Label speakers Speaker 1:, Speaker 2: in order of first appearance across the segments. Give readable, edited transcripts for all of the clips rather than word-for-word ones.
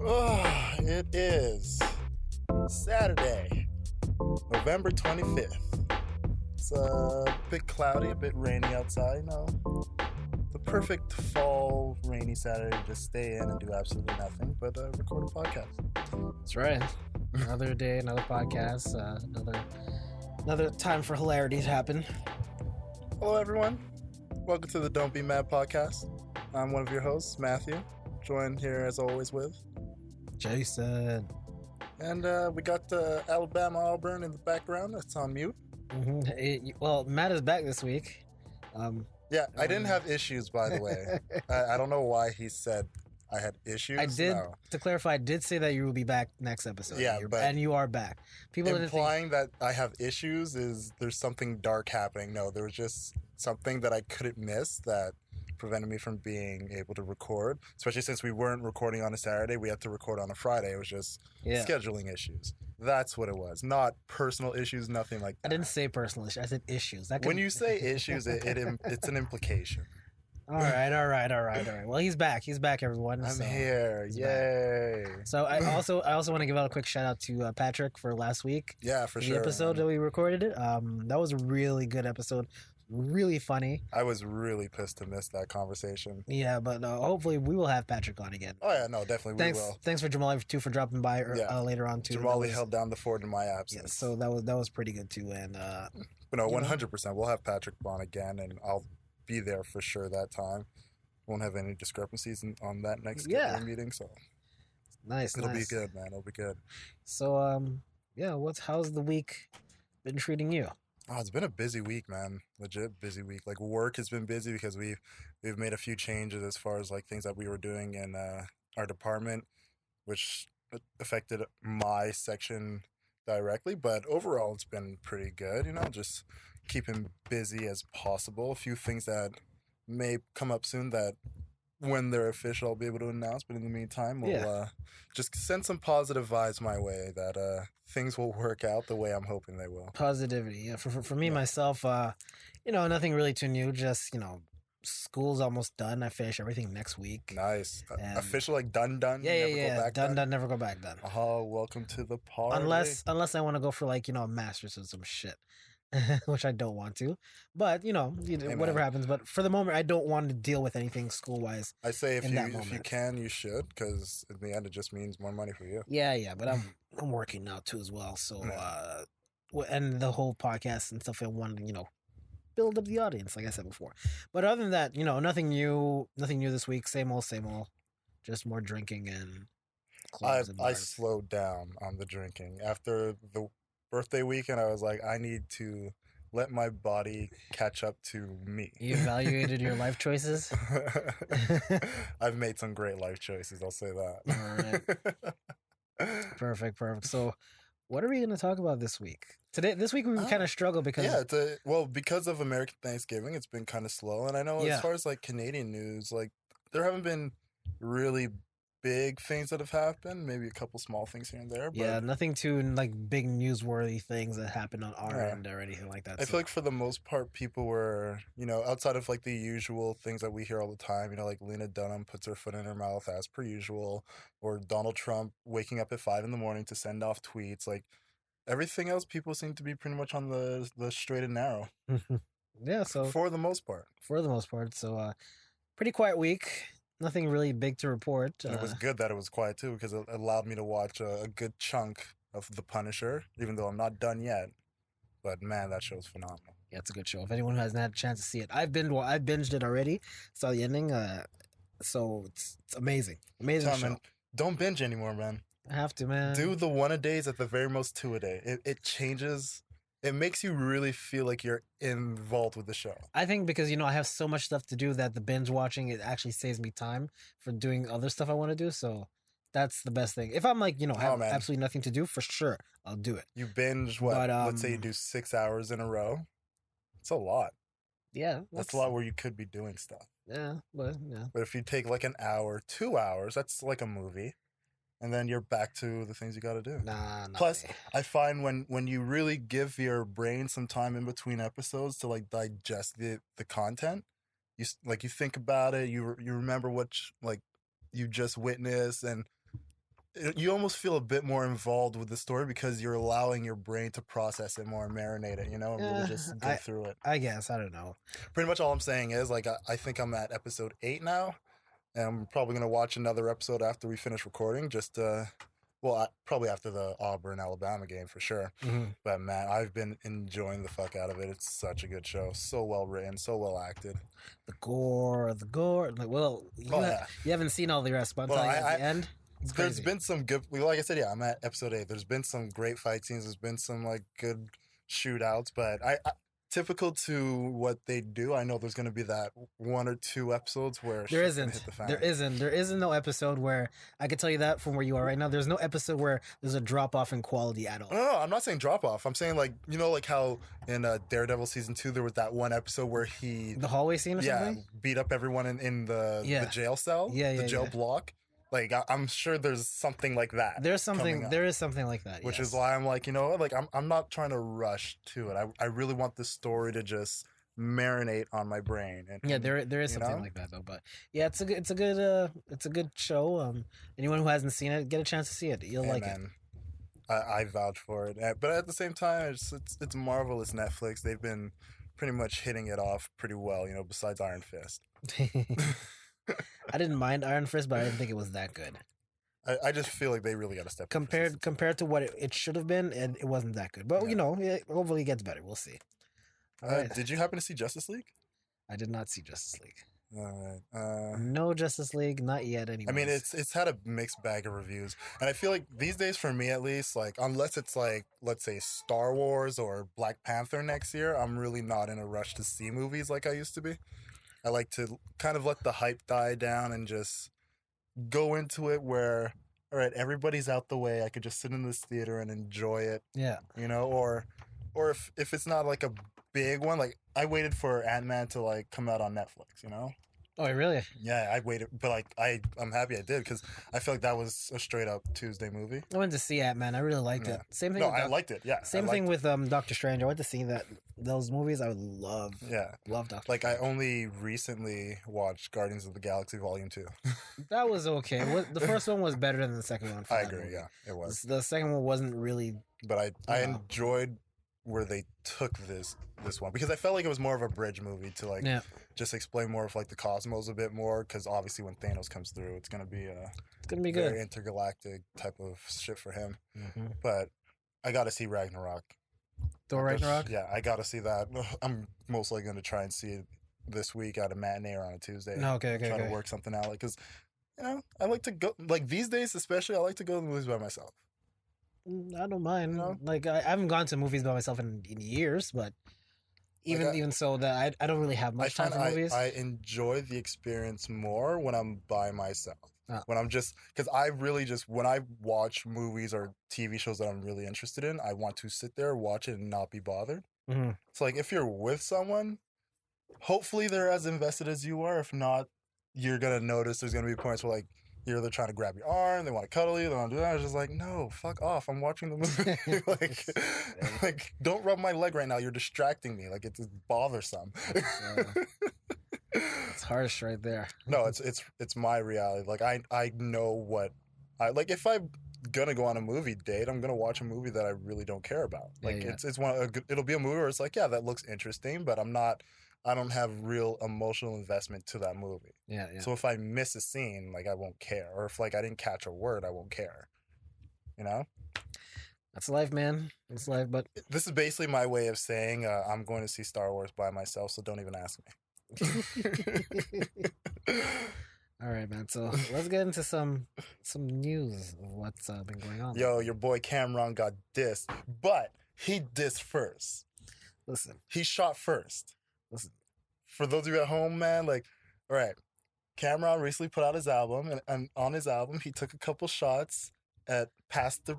Speaker 1: Oh, it is Saturday, November 25th. It's a bit cloudy, a bit rainy outside, the perfect fall rainy Saturday to just stay in and do absolutely nothing but record a podcast.
Speaker 2: That's right. Another day, another podcast, another time for hilarity to happen.
Speaker 1: Hello, everyone. Welcome to the Don't Be Mad podcast. I'm one of your hosts, Matthew, joined here as always with
Speaker 2: Jason.
Speaker 1: And we got Alabama Auburn in the background. That's on mute.
Speaker 2: Well, Matt is back this week.
Speaker 1: Yeah, I didn't have issues, by the way. I don't know why he said I had issues.
Speaker 2: To clarify, I did say that you will be back next episode.
Speaker 1: Yeah,
Speaker 2: and you are back. People
Speaker 1: implying that I have issues is there's something dark happening. No, there was just something that I couldn't miss that prevented me from being able to record, especially since we weren't recording on a Saturday. We had to record on a Friday. It was just scheduling issues. That's what it was. Not personal issues, nothing like that.
Speaker 2: I didn't say personal issues. I said issues.
Speaker 1: When you say issues, it's an implication.
Speaker 2: All right. Well, he's back. He's back, everyone.
Speaker 1: I'm here. Yay.
Speaker 2: So I also want to give out a quick shout out to Patrick for last week.
Speaker 1: Yeah, for sure.
Speaker 2: The episode that we recorded it. That was a really good episode. Really funny.
Speaker 1: I was really pissed to miss that conversation.
Speaker 2: Yeah, but hopefully we will have Patrick on again.
Speaker 1: Oh yeah, no, definitely we will.
Speaker 2: Thanks for Jamali too for dropping by later on too.
Speaker 1: Jamali held down the fort in my absence.
Speaker 2: Yeah, so that was pretty good too. And
Speaker 1: but no, 100%. We'll have Patrick on again, and I'll be there for sure that time. Won't have any discrepancies on that next meeting. So It'll be good, man. It'll be good.
Speaker 2: So how's the week been treating you?
Speaker 1: Oh, it's been a busy week, man. Legit busy week. Like, work has been busy because we've made a few changes as far as like things that we were doing in our department, which affected my section directly. But overall, it's been pretty good. Just keeping busy as possible. A few things that may come up soon that when they're official, I'll be able to announce. But in the meantime, we'll just send some positive vibes my way that things will work out the way I'm hoping they will.
Speaker 2: Positivity. Yeah. For me, myself, nothing really too new. Just, school's almost done. I finish everything next week.
Speaker 1: Nice. Official, like done?
Speaker 2: Yeah. Done, never go back done.
Speaker 1: Oh, welcome to the party.
Speaker 2: Unless I want to go for like, a master's or some shit. Which I don't want to, but whatever happens. But for the moment, I don't want to deal with anything school wise.
Speaker 1: I say if you can, you should, because in the end, it just means more money for you.
Speaker 2: Yeah. But I'm working now too as well. So and the whole podcast and stuff, I want to build up the audience, like I said before. But other than that, nothing new this week. Same old. Just more drinking and clubs and bars.
Speaker 1: I slowed down on the drinking after the birthday weekend. I was like, I need to let my body catch up to me.
Speaker 2: You evaluated your life choices?
Speaker 1: I've made some great life choices, I'll say that.
Speaker 2: All right. Perfect. So what are we going to talk about this week? This week we kind of struggle because...
Speaker 1: Yeah, because of American Thanksgiving, it's been kind of slow. And I know as far as like Canadian news, like there haven't been really big things that have happened, maybe a couple small things here and there. But
Speaker 2: nothing too like big newsworthy things that happened on our end or anything like that.
Speaker 1: I feel like for the most part, people were, outside of like the usual things that we hear all the time, like Lena Dunham puts her foot in her mouth as per usual, or Donald Trump waking up at 5 a.m. to send off tweets. Like everything else, people seem to be pretty much on the straight and narrow.
Speaker 2: Yeah, so
Speaker 1: for the most part.
Speaker 2: So pretty quiet week. Nothing really big to report.
Speaker 1: And it was good that it was quiet, too, because it allowed me to watch a good chunk of The Punisher, even though I'm not done yet. But, man, that show's phenomenal.
Speaker 2: Yeah, it's a good show. If anyone hasn't had a chance to see it, I binged it already. Saw the ending. So it's amazing. Amazing show. Man,
Speaker 1: don't binge anymore, man.
Speaker 2: I have to, man.
Speaker 1: Do the 1 a days at the very most 2 a day. It changes... It makes you really feel like you're involved with the show. I
Speaker 2: think because, I have so much stuff to do that the binge watching, it actually saves me time for doing other stuff I want to do. So that's the best thing. If I'm like, have absolutely nothing to do, for sure, I'll do it.
Speaker 1: You binge what? Let's say you do 6 hours in a row. It's a lot.
Speaker 2: Yeah.
Speaker 1: That's a lot where you could be doing stuff.
Speaker 2: Yeah. But
Speaker 1: if you take like an hour, 2 hours, that's like a movie. And then you're back to the things you got to do. Plus, I find when you really give your brain some time in between episodes to like digest the content, you think about it, you remember what like you just witnessed, and you almost feel a bit more involved with the story because you're allowing your brain to process it more and marinate it, and really just go through it.
Speaker 2: I guess, I don't know.
Speaker 1: Pretty much all I'm saying is, like, I think I'm at episode 8 now, and I'm probably going to watch another episode after we finish recording, just probably after the Auburn-Alabama game for sure.
Speaker 2: Mm-hmm.
Speaker 1: But, man, I've been enjoying the fuck out of it. It's such a good show. So well written, so well acted.
Speaker 2: The gore. Like, well, you haven't seen all the rest, but I'm telling you, at the end,
Speaker 1: there's been some good, like I said, I'm at episode 8. There's been some great fight scenes. There's been some, like, good shootouts, but typical to what they do, I know there's going to be that 1 or 2 episodes where
Speaker 2: there isn't.
Speaker 1: Hit the fan.
Speaker 2: There isn't no episode where, I can tell you that from where you are right now, there's no episode where there's a drop off in quality at all.
Speaker 1: No, I'm not saying drop off. I'm saying, like, like how in Daredevil season 2 there was that one episode where the
Speaker 2: hallway scene or something,
Speaker 1: beat up everyone in the jail cell, the jail block. Like, I'm sure there's something like that.
Speaker 2: There is something like that.
Speaker 1: Which is why I'm like, like, I'm not trying to rush to it. I really want the story to just marinate on my brain. And,
Speaker 2: there is something like that though. But yeah, it's a good show. Anyone who hasn't seen it, get a chance to see it. You'll like it.
Speaker 1: I vouch for it. But at the same time, it's Marvel, it's Netflix. They've been pretty much hitting it off pretty well, besides Iron Fist.
Speaker 2: I didn't mind Iron Fist, but I didn't think it was that good.
Speaker 1: I just feel like they really got to step
Speaker 2: compared to what it should have been, and it wasn't that good. But hopefully it gets better. We'll see.
Speaker 1: Right. Did you happen to see Justice League?
Speaker 2: I did not see Justice League.
Speaker 1: All right.
Speaker 2: No Justice League, not yet. Anyway,
Speaker 1: I mean, it's had a mixed bag of reviews, and I feel like these days, for me at least, like, unless it's like, let's say, Star Wars or Black Panther next year, I'm really not in a rush to see movies like I used to be. I like to kind of let the hype die down and just go into it where, all right, everybody's out the way. I could just sit in this theater and enjoy it.
Speaker 2: Yeah.
Speaker 1: Or if it's not like a big one, like, I waited for Ant-Man to, like, come out on Netflix,
Speaker 2: Oh, really?
Speaker 1: Yeah, I waited, but, like, I'm happy I did, because I feel like that was a straight up Tuesday movie.
Speaker 2: I went to see Ant-Man. I really liked it. Same thing.
Speaker 1: No, I liked it. Yeah.
Speaker 2: Same thing with Doctor Strange. I went to see those movies. I would love.
Speaker 1: Yeah.
Speaker 2: Love Doctor.
Speaker 1: Like, I only recently watched Guardians of the Galaxy Volume 2.
Speaker 2: That was okay. The first one was better than the second one.
Speaker 1: I agree. Yeah, it was.
Speaker 2: The second one wasn't really.
Speaker 1: But I enjoyed where they took this one, because I felt like it was more of a bridge movie to, like, just explain more of, like, the cosmos a bit more, because obviously when Thanos comes through, it's gonna be
Speaker 2: good,
Speaker 1: very intergalactic type of shit for him.
Speaker 2: Mm-hmm.
Speaker 1: But I got to see Ragnarok.
Speaker 2: Thor Ragnarok?
Speaker 1: Yeah, I got to see that. I'm most likely going to try and see it this week at a matinee or on a Tuesday.
Speaker 2: Okay.
Speaker 1: Try to work something out, like, because I like to go, like, these days especially, I like to go to the movies by myself.
Speaker 2: I don't mind. Like, I haven't gone to movies by myself in years, but even so, that I don't really have much time for movies.
Speaker 1: I enjoy the experience more when I'm by myself. When I'm just, because I really just, when I watch movies or TV shows that I'm really interested in, I want to sit there, watch it, and not be bothered.
Speaker 2: Mm-hmm.
Speaker 1: So, like, if you're with someone, hopefully they're as invested as you are. If not, you're going to notice there's going to be points where, like, they're trying to grab your arm, they want to cuddle you, they want to do that. I was just like, no, fuck off. I'm watching the movie. like, don't rub my leg right now. You're distracting me. Like, it's bothersome.
Speaker 2: It's harsh right there.
Speaker 1: No, it's my reality. Like, I know what I like. If I'm gonna go on a movie date, I'm gonna watch a movie that I really don't care about. Like, it's one. It'll be a movie where it's like, yeah, that looks interesting, but I don't have real emotional investment to that movie.
Speaker 2: Yeah.
Speaker 1: So if I miss a scene, like, I won't care. Or if, like, I didn't catch a word, I won't care.
Speaker 2: That's life, man. It's life. But
Speaker 1: this is basically my way of saying I'm going to see Star Wars by myself, so don't even ask me.
Speaker 2: All right, man. So let's get into some news of what's been going on.
Speaker 1: Yo, your boy Cameron got dissed, but he dissed first.
Speaker 2: Listen.
Speaker 1: He shot first.
Speaker 2: Listen.
Speaker 1: For those of you at home, man, like, all right, Cameron recently put out his album, and on his album, he took a couple shots at Pastor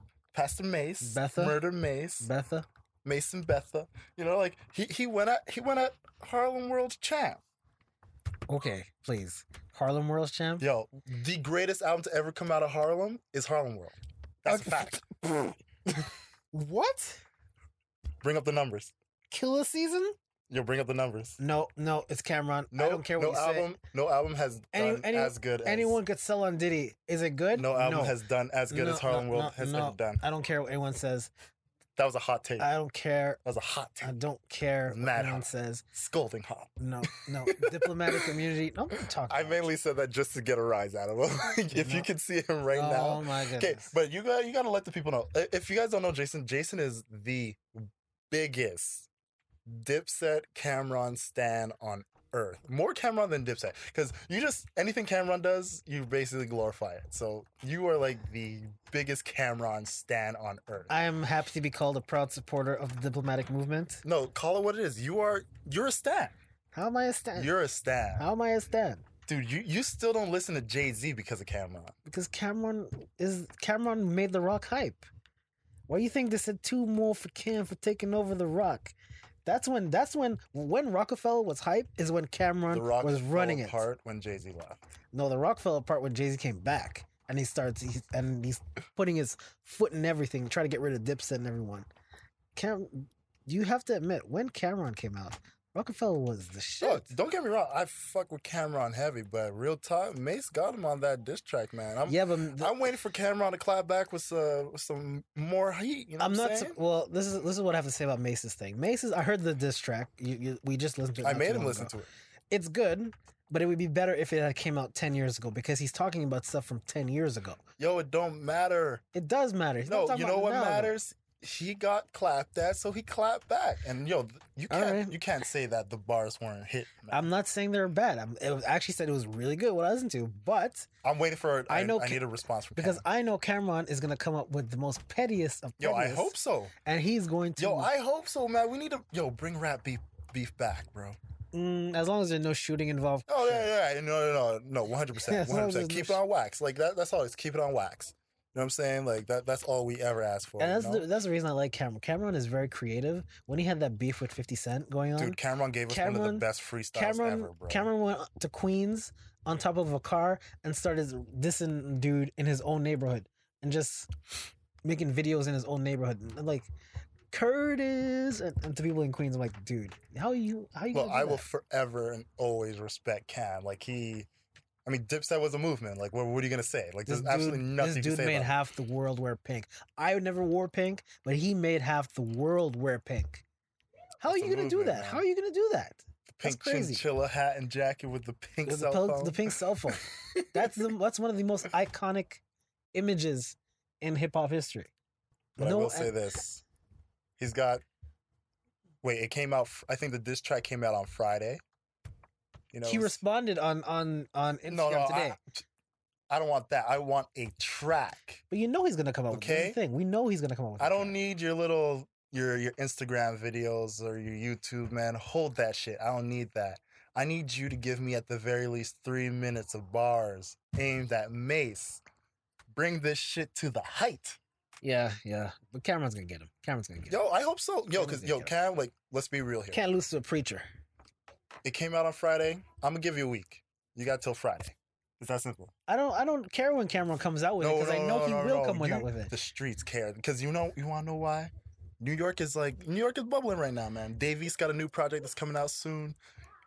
Speaker 1: Mace,
Speaker 2: Betha?
Speaker 1: Murder Mace,
Speaker 2: Betha,
Speaker 1: Mason Betha. Like, he went at Harlem World's champ.
Speaker 2: Okay, please, Harlem World's champ.
Speaker 1: Yo, the greatest album to ever come out of Harlem is Harlem World. That's a fact.
Speaker 2: What?
Speaker 1: Bring up the numbers.
Speaker 2: Killer Season?
Speaker 1: You'll bring up the numbers.
Speaker 2: No, it's Cameron. I don't care what you say.
Speaker 1: No album has done as good as...
Speaker 2: Anyone could sell on Diddy. Is it good?
Speaker 1: No album has done as good as Harlem World has ever done.
Speaker 2: I don't care what anyone says.
Speaker 1: That was a hot take.
Speaker 2: I don't care.
Speaker 1: That was a hot take.
Speaker 2: I don't care what anyone says.
Speaker 1: Scalding hot.
Speaker 2: No. Diplomatic immunity. No, talk.
Speaker 1: I mainly said that just to get a rise out of him. If you can see him right now.
Speaker 2: Oh my goodness.
Speaker 1: Okay, but you got to let the people know. If you guys don't know Jason is the biggest Dipset Cameron stan on earth. More Cameron than Dipset. Because anything Cameron does, you basically glorify it. So you are like the biggest Cameron stan on earth.
Speaker 2: I am happy to be called a proud supporter of the diplomatic movement.
Speaker 1: No, call it what it is. You're a stan.
Speaker 2: How am I a stan?
Speaker 1: You're a stan.
Speaker 2: How am I a stan?
Speaker 1: Dude, you still don't listen to Jay-Z because of Cameron.
Speaker 2: Because Cameron made the Rock hype. Why do you think they said 2 more for Cam for taking over the Rock? That's when Rockefeller was hype is when Cameron was running it.
Speaker 1: The Rock fell apart when Jay-Z left.
Speaker 2: No, the Rock fell apart when Jay-Z came back, and he's putting his foot in everything, trying to get rid of Dipset and everyone. You have to admit, when Cameron came out, Rockefeller was the shit.
Speaker 1: Oh, don't get me wrong, I fuck with Cameron heavy, but real talk, Mace got him on that diss track, man. I'm waiting for Cameron to clap back with some more heat. You know what I'm saying?
Speaker 2: Well, this is what I have to say about Mace's thing. I heard the diss track. We just listened to it.
Speaker 1: I made him listen to it.
Speaker 2: It's good, but it would be better if it had came out 10 years ago because he's talking about stuff from 10 years ago.
Speaker 1: Yo, it don't matter.
Speaker 2: It does matter.
Speaker 1: No, you know what matters? He got clapped at, so he clapped back. And you can't say that the bars weren't hit. Man.
Speaker 2: I'm not saying they were bad. It actually said it was really good what I listened to, but
Speaker 1: I'm waiting for I need a response from
Speaker 2: because
Speaker 1: Cameron.
Speaker 2: I know Cameron is gonna come up with the most pettiest of pettiest.
Speaker 1: Yo, I hope so.
Speaker 2: And he's going to.
Speaker 1: Yo, I hope so, man. We need to bring rap beef back, bro.
Speaker 2: As long as there's no shooting involved.
Speaker 1: Oh yeah, no, 100%, 100%. Keep it on wax. Like that's all. It's keep it on wax. You know what I'm saying? Like that's all we ever asked for.
Speaker 2: And that's the reason I like Cameron. Cameron is very creative. When he had that beef with 50 Cent going on,
Speaker 1: dude, Cameron gave us one of the best freestyles ever, bro.
Speaker 2: Cameron went to Queens on top of a car and started dissing dude in his own neighborhood and just making videos in his own neighborhood. And like Curtis and to people in Queens, I'm like, dude, how you?
Speaker 1: Well, I will forever and always respect Cam. Like Dipset was a movement. Like, what are you gonna say? Like, there's absolutely nothing to say.
Speaker 2: This dude made half the world wear pink. I never wore pink, but he made half the world wear pink. How are you gonna do that? Man. How are you gonna do that?
Speaker 1: The pink chinchilla hat and jacket with the pink cell phone.
Speaker 2: The pink cell phone. That's one of the most iconic images in hip hop history.
Speaker 1: But I will say this: he's got. Wait, it came out. I think the diss track came out on Friday. You know,
Speaker 2: he responded on Instagram today.
Speaker 1: I don't want that. I want a track.
Speaker 2: But you know he's gonna come out with the thing. We know he's gonna come out with.
Speaker 1: I don't need your little your Instagram videos or your YouTube, man. Hold that shit. I don't need that. I need you to give me at the very least 3 minutes of bars aimed at Mace. Bring this shit to the height.
Speaker 2: Yeah. But Cameron's gonna get him.
Speaker 1: Yo, I hope so. Yo, because Cam, like, let's be real here.
Speaker 2: Can't lose to a preacher.
Speaker 1: It came out on Friday. I'm gonna give you a week. You got till Friday. It's that simple.
Speaker 2: I don't care when Cameron comes out with it because I know he will come out with it.
Speaker 1: The streets care because you want to know why? New York is bubbling right now, man. Dave East got a new project that's coming out soon.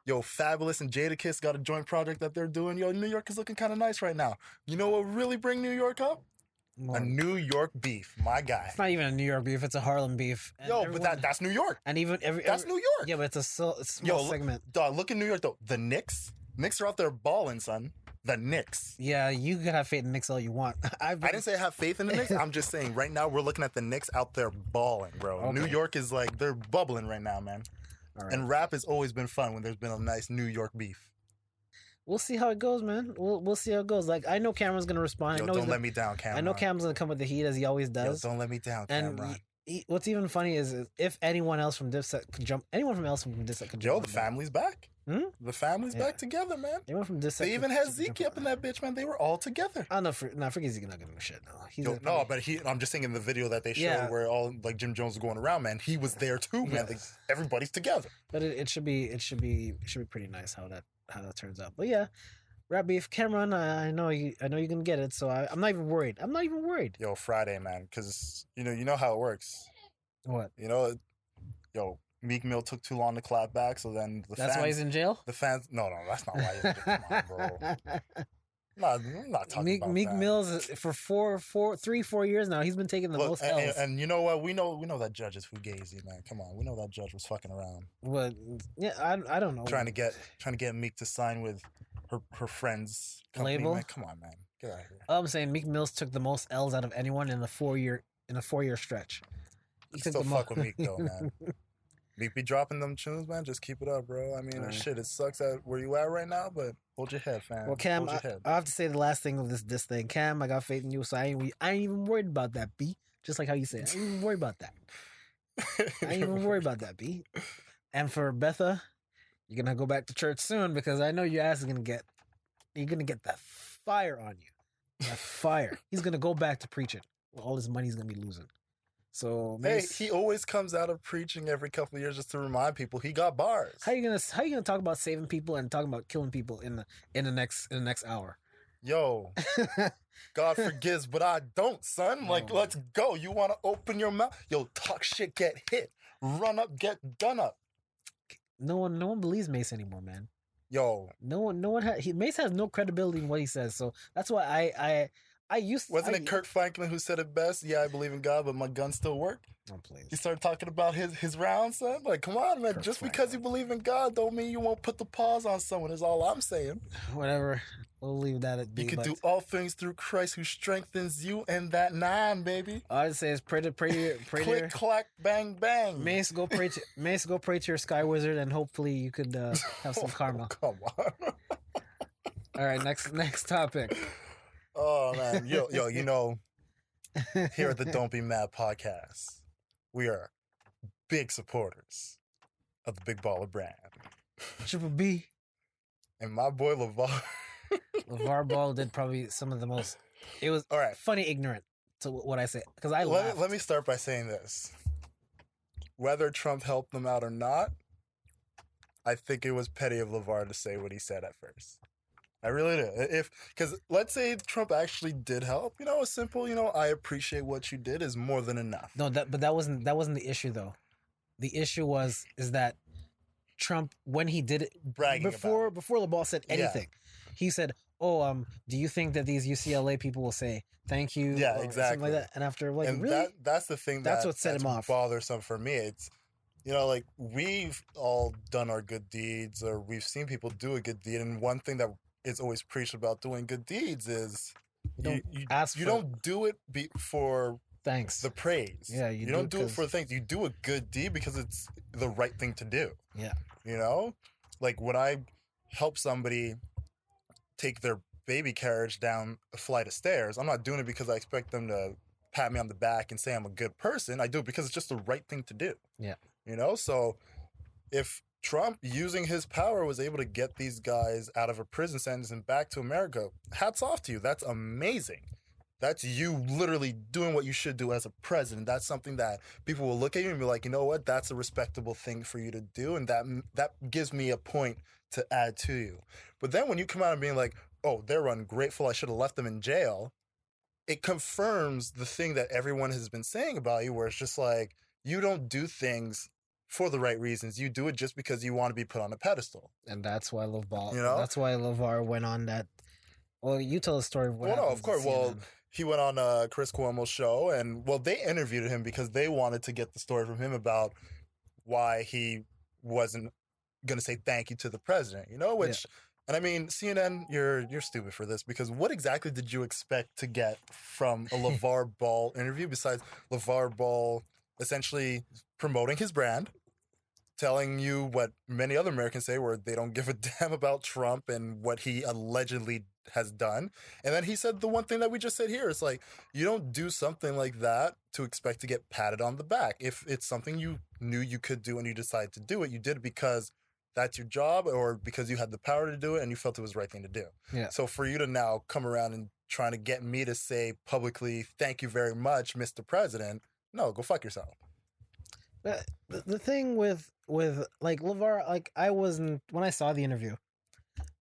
Speaker 1: Yo, Fabulous and Jadakiss got a joint project that they're doing. Yo, New York is looking kind of nice right now. You know what really bring New York up? A New York beef, my guy.
Speaker 2: It's not even a New York beef; it's a Harlem beef.
Speaker 1: And but that's New York.
Speaker 2: And even
Speaker 1: that's New York.
Speaker 2: Yeah, but it's a small segment.
Speaker 1: Dog, look at New York though. The Knicks are out there balling, son. The Knicks.
Speaker 2: Yeah, you can have faith in the Knicks all you want.
Speaker 1: I didn't say I have faith in the Knicks. I'm just saying right now we're looking at the Knicks out there balling, bro. Okay. New York is like they're bubbling right now, man. All right. And rap has always been fun when there's been a nice New York beef.
Speaker 2: We'll see how it goes, man. We'll see how it goes. Like I know Cameron's gonna respond.
Speaker 1: Yo, don't let me down, Cameron.
Speaker 2: I know Cameron's gonna come with the heat as he always does.
Speaker 1: Yo, don't let me down, Cameron.
Speaker 2: And what's even funny is if anyone else from Dipset could jump,
Speaker 1: Yo, the family's back. The family's back together, man.
Speaker 2: Anyone from Dipset.
Speaker 1: They even had Zeke up in that bitch, man. They were all together.
Speaker 2: I know. Forget Zeke not giving a shit.
Speaker 1: No, but I'm just saying in the video that they showed where all like Jim Jones was going around, man. He was there too, man. Like, everybody's together.
Speaker 2: But it should be pretty nice how that turns out. But yeah. Rap beef, Cameron. I know you can get it, so I'm not even worried. Yo,
Speaker 1: Friday, man, because you know how it works.
Speaker 2: What?
Speaker 1: Yo, Meek Mill took too long to clap back, so then
Speaker 2: That's why he's in jail.
Speaker 1: The fans, no, that's not why he's in jail. Come on, bro. I'm not talking about
Speaker 2: Meek
Speaker 1: that.
Speaker 2: Mill's for 4 years now. He's been taking the most L's.
Speaker 1: And you know what? We know that judge is fugazi, man. Come on, we know that judge was fucking around.
Speaker 2: Well, yeah, I don't know.
Speaker 1: Trying to get Meek to sign with her friend's company,
Speaker 2: label.
Speaker 1: Man. Come on, man, get out of here.
Speaker 2: I'm saying Meek Mills took the most L's out of anyone in a 4-year stretch.
Speaker 1: He still fuck with Meek though, man. Meek be dropping them tunes, man. Just keep it up, bro. I mean, shit, it sucks at where you at right now, but hold your head, fam.
Speaker 2: Well, Cam, I have to say the last thing of this thing. Cam, I got faith in you, so I ain't even worried about that, B. Just like how you said, I ain't even worried about that. B. And for Betha, you're gonna go back to church soon because I know your ass is gonna get that fire on you. That fire. He's gonna go back to preaching. All his money he's gonna be losing. So
Speaker 1: he always comes out of preaching every couple of years just to remind people he got bars.
Speaker 2: How you gonna talk about saving people and talking about killing people in the next hour?
Speaker 1: Yo, God forgives, but I don't, son. Like, let's go. You want to open your mouth? Yo, talk shit, get hit, run up, get done up.
Speaker 2: No one believes Mace anymore, man.
Speaker 1: Yo,
Speaker 2: no one Mace has no credibility in what he says. So that's why Wasn't
Speaker 1: it Kirk Franklin who said it best? Yeah, I believe in God, but my guns still work.
Speaker 2: Oh, please.
Speaker 1: He started talking about his round, son. Like, come on, man. Just because you believe in God don't mean you won't put the pause on someone, is all I'm saying.
Speaker 2: Whatever. We'll leave that at
Speaker 1: be. You can do all things through Christ who strengthens you, and that 9, baby.
Speaker 2: All I'd say is pray to
Speaker 1: click, clack, bang, bang.
Speaker 2: Mace, go pray to your Sky Wizard, and hopefully you could have some karma.
Speaker 1: Come on.
Speaker 2: All right, next topic.
Speaker 1: Oh man, yo, you know, here at the Don't Be Mad podcast, we are big supporters of the Big Baller brand.
Speaker 2: Triple B.
Speaker 1: And my boy
Speaker 2: LeVar Ball did probably some of the most. It was
Speaker 1: all right.
Speaker 2: Funny ignorant to what I said because
Speaker 1: let me start by saying this: whether Trump helped them out or not, I think it was petty of LeVar to say what he said at first. I really do. Because let's say Trump actually did help, a simple, I appreciate what you did is more than enough.
Speaker 2: No, that wasn't the issue though. The issue is that Trump, when he did it
Speaker 1: bragging
Speaker 2: before LeBall said anything, he said, "Oh, do you think that these UCLA people will say thank you?"
Speaker 1: Yeah, exactly.
Speaker 2: Something like that. And after
Speaker 1: and
Speaker 2: really,
Speaker 1: that's the thing.
Speaker 2: That's what set him off.
Speaker 1: Bothersome for me. It's like we've all done our good deeds, or we've seen people do a good deed, and one thing that is always preached about doing good deeds is you don't do it for
Speaker 2: thanks,
Speaker 1: the praise.
Speaker 2: Yeah,
Speaker 1: you don't do it for thanks. You do a good deed because it's the right thing to do.
Speaker 2: Yeah,
Speaker 1: like when I help somebody take their baby carriage down a flight of stairs, I'm not doing it because I expect them to pat me on the back and say I'm a good person. I do it because it's just the right thing to do.
Speaker 2: Yeah,
Speaker 1: so if Trump, using his power, was able to get these guys out of a prison sentence and back to America, hats off to you. That's amazing. That's you literally doing what you should do as a president. That's something that people will look at you and be like, you know what? That's a respectable thing for you to do. And that gives me a point to add to you. But then when you come out and being like, oh, they're ungrateful, I should have left them in jail, it confirms the thing that everyone has been saying about you, where it's just like, you don't do things for the right reasons. You do it just because you want to be put on a pedestal.
Speaker 2: And that's why that's why LeVar went on that. Well, you tell the story of what
Speaker 1: of course. Well, he went on Chris Cuomo's show, and they interviewed him because they wanted to get the story from him about why he wasn't going to say thank you to the president, which, and I mean, CNN, you're stupid for this, because what exactly did you expect to get from a LeVar Ball interview besides LeVar Ball essentially promoting his brand, telling you what many other Americans say, where they don't give a damn about Trump and what he allegedly has done. And then he said the one thing that we just said here. It's like, you don't do something like that to expect to get patted on the back. If it's something you knew you could do and you decided to do it, you did it because that's your job, or because you had the power to do it and you felt it was the right thing to do.
Speaker 2: Yeah.
Speaker 1: So for you to now come around and trying to get me to say publicly, thank you very much, Mr. President, no, go fuck yourself.
Speaker 2: The thing with like LeVar, like when I saw the interview,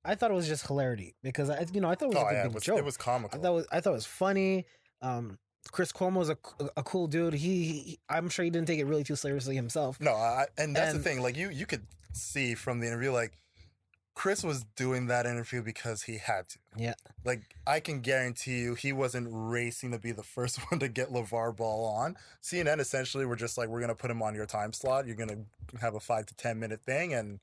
Speaker 2: I thought it was just hilarity because I thought it was a good joke.
Speaker 1: It was comical.
Speaker 2: I thought it was funny. Chris Cuomo's a cool dude. I'm sure he didn't take it really too seriously himself.
Speaker 1: No, and that's the thing. Like you could see from the interview, like Chris was doing that interview because he had to.
Speaker 2: Yeah.
Speaker 1: Like I can guarantee you, he wasn't racing to be the first one to get LeVar Ball on. CNN essentially were just like, we're gonna put him on your time slot. You're gonna have a 5 to 10 minute thing and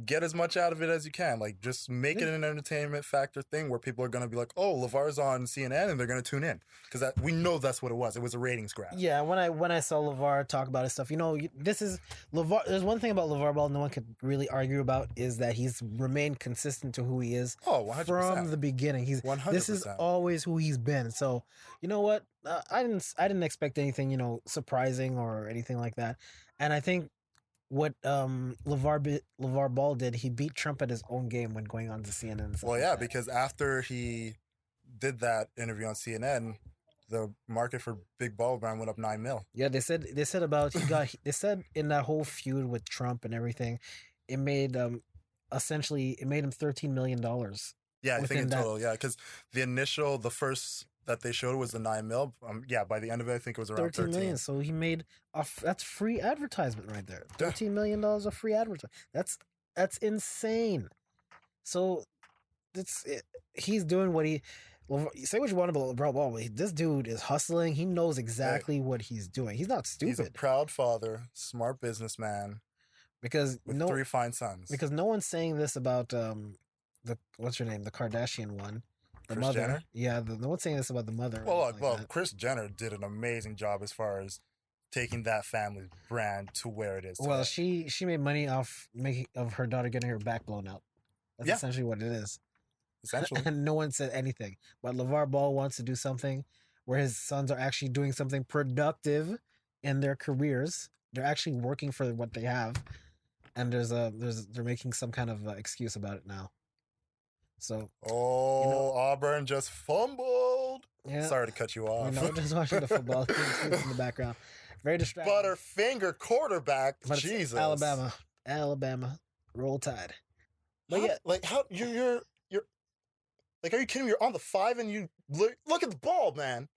Speaker 1: get as much out of it as you can. Like, just make it an entertainment factor thing where people are going to be like, oh, LeVar's on CNN, and they're going to tune in. Because we know that's what it was. It was a ratings grab.
Speaker 2: Yeah, when I saw LeVar talk about his stuff, this is LeVar. There's one thing about LeVar Ball no one could really argue about is that he's remained consistent to who he is
Speaker 1: 100%.
Speaker 2: from the beginning.
Speaker 1: 100%.
Speaker 2: This is always who he's been. So, you know what? I didn't expect anything, surprising or anything like that. And I think what LeVar Ball did, he beat Trump at his own game when going on to CNN.
Speaker 1: Well, yeah, because after he did that interview on CNN, the market for Big Baller Brand went up $9 million.
Speaker 2: Yeah, they said about they said in that whole feud with Trump and everything, it made essentially it made him $13 million.
Speaker 1: Yeah, I think in total, yeah, because the first that they showed was the $9 million. Yeah, by the end of it, I think it was around 13
Speaker 2: million. So he made that's free advertisement right there. $13 million of free advertisement. That's insane. So he's doing what say what you want about LeBron Ball, but this dude is hustling. He knows exactly what he's doing. He's not stupid.
Speaker 1: He's a proud father, smart businessman.
Speaker 2: Because
Speaker 1: with 3 fine sons.
Speaker 2: Because no one's saying this about what's her name, the Kardashian one. The
Speaker 1: Kris
Speaker 2: mother.
Speaker 1: Jenner?
Speaker 2: Yeah, no one's saying this about the mother.
Speaker 1: Well, Kris Jenner did an amazing job as far as taking that family's brand to where it is today.
Speaker 2: Well, she made money off her daughter getting her back blown out. That's essentially what it is.
Speaker 1: Essentially.
Speaker 2: And no one said anything. But LeVar Ball wants to do something where his sons are actually doing something productive in their careers. They're actually working for what they have. And they're making some kind of excuse about it now. So,
Speaker 1: Auburn just fumbled.
Speaker 2: Yeah.
Speaker 1: Sorry to cut you off.
Speaker 2: We're just watching the football in the background. Very distracting.
Speaker 1: Butterfinger quarterback.
Speaker 2: But
Speaker 1: Jesus.
Speaker 2: Alabama, roll Tide. But
Speaker 1: how you're like, are you kidding me? You're on the 5 and you look at the ball, man.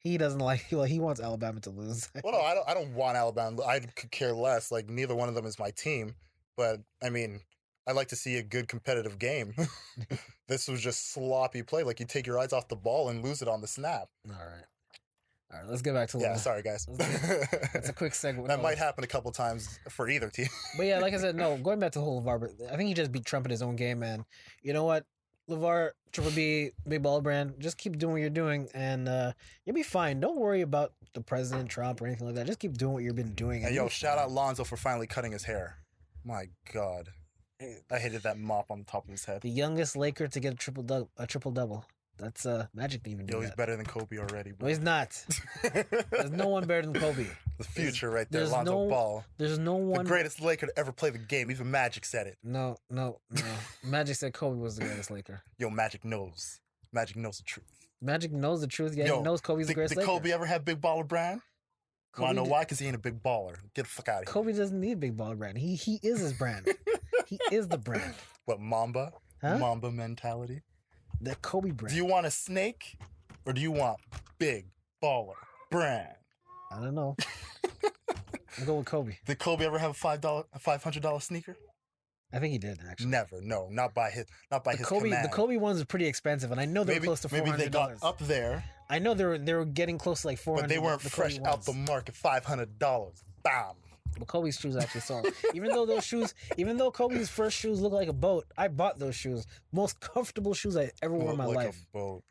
Speaker 2: He doesn't like. Well, he wants Alabama to lose.
Speaker 1: Well, no, I don't want Alabama. I could care less. Like, neither one of them is my team. But I mean, I like to see a good competitive game. This was just sloppy play. Like, you take your eyes off the ball and lose it on the snap.
Speaker 2: All right. Let's get back to
Speaker 1: sorry, guys.
Speaker 2: That's a quick segue.
Speaker 1: That might happen a couple times for either team.
Speaker 2: But yeah, like I said, no. Going back to the whole LeVar, I think he just beat Trump in his own game, man. You know what? LeVar, Triple B, Big Baller Brand, just keep doing what you're doing, and you'll be fine. Don't worry about the president, Trump, or anything like that. Just keep doing what you've been doing.
Speaker 1: And shout out Lonzo for finally cutting his hair. My God. I hated that mop on the top of his head.
Speaker 2: The youngest Laker to get a triple double. That's Magic didn't even do that.
Speaker 1: He's better than Kobe already. Bro.
Speaker 2: No, he's not. There's no one better than Kobe.
Speaker 1: The future right there, Lonzo Ball.
Speaker 2: There's no one.
Speaker 1: The greatest Laker to ever play the game. Even Magic said it.
Speaker 2: No. Magic said Kobe was the greatest Laker.
Speaker 1: Yo, Magic knows. Magic knows the truth.
Speaker 2: Magic knows the truth. Yeah, he knows Kobe's the greatest Laker.
Speaker 1: Did Kobe ever have Big Baller Brand? Want to know why? Because he ain't a big baller. Get the fuck out of here.
Speaker 2: Kobe doesn't need Big Baller Brand. He is his brand. He is the brand.
Speaker 1: What, Mamba? Huh? Mamba mentality?
Speaker 2: The Kobe brand.
Speaker 1: Do you want a snake or do you want Big Baller Brand?
Speaker 2: I don't know. I'll go with Kobe.
Speaker 1: Did Kobe ever have a $500 sneaker?
Speaker 2: I think he did, actually.
Speaker 1: Never. No, not by his command.
Speaker 2: The Kobe ones are pretty expensive, and I know they're close to $400.
Speaker 1: Maybe they got up there.
Speaker 2: I know they were getting close to like $400.
Speaker 1: But they weren't fresh out the market. $500. Bam.
Speaker 2: But Kobe's shoes actually sold. Even though Kobe's first shoes look like a boat, I bought those shoes. Most comfortable shoes I ever wore in my life.
Speaker 1: A boat.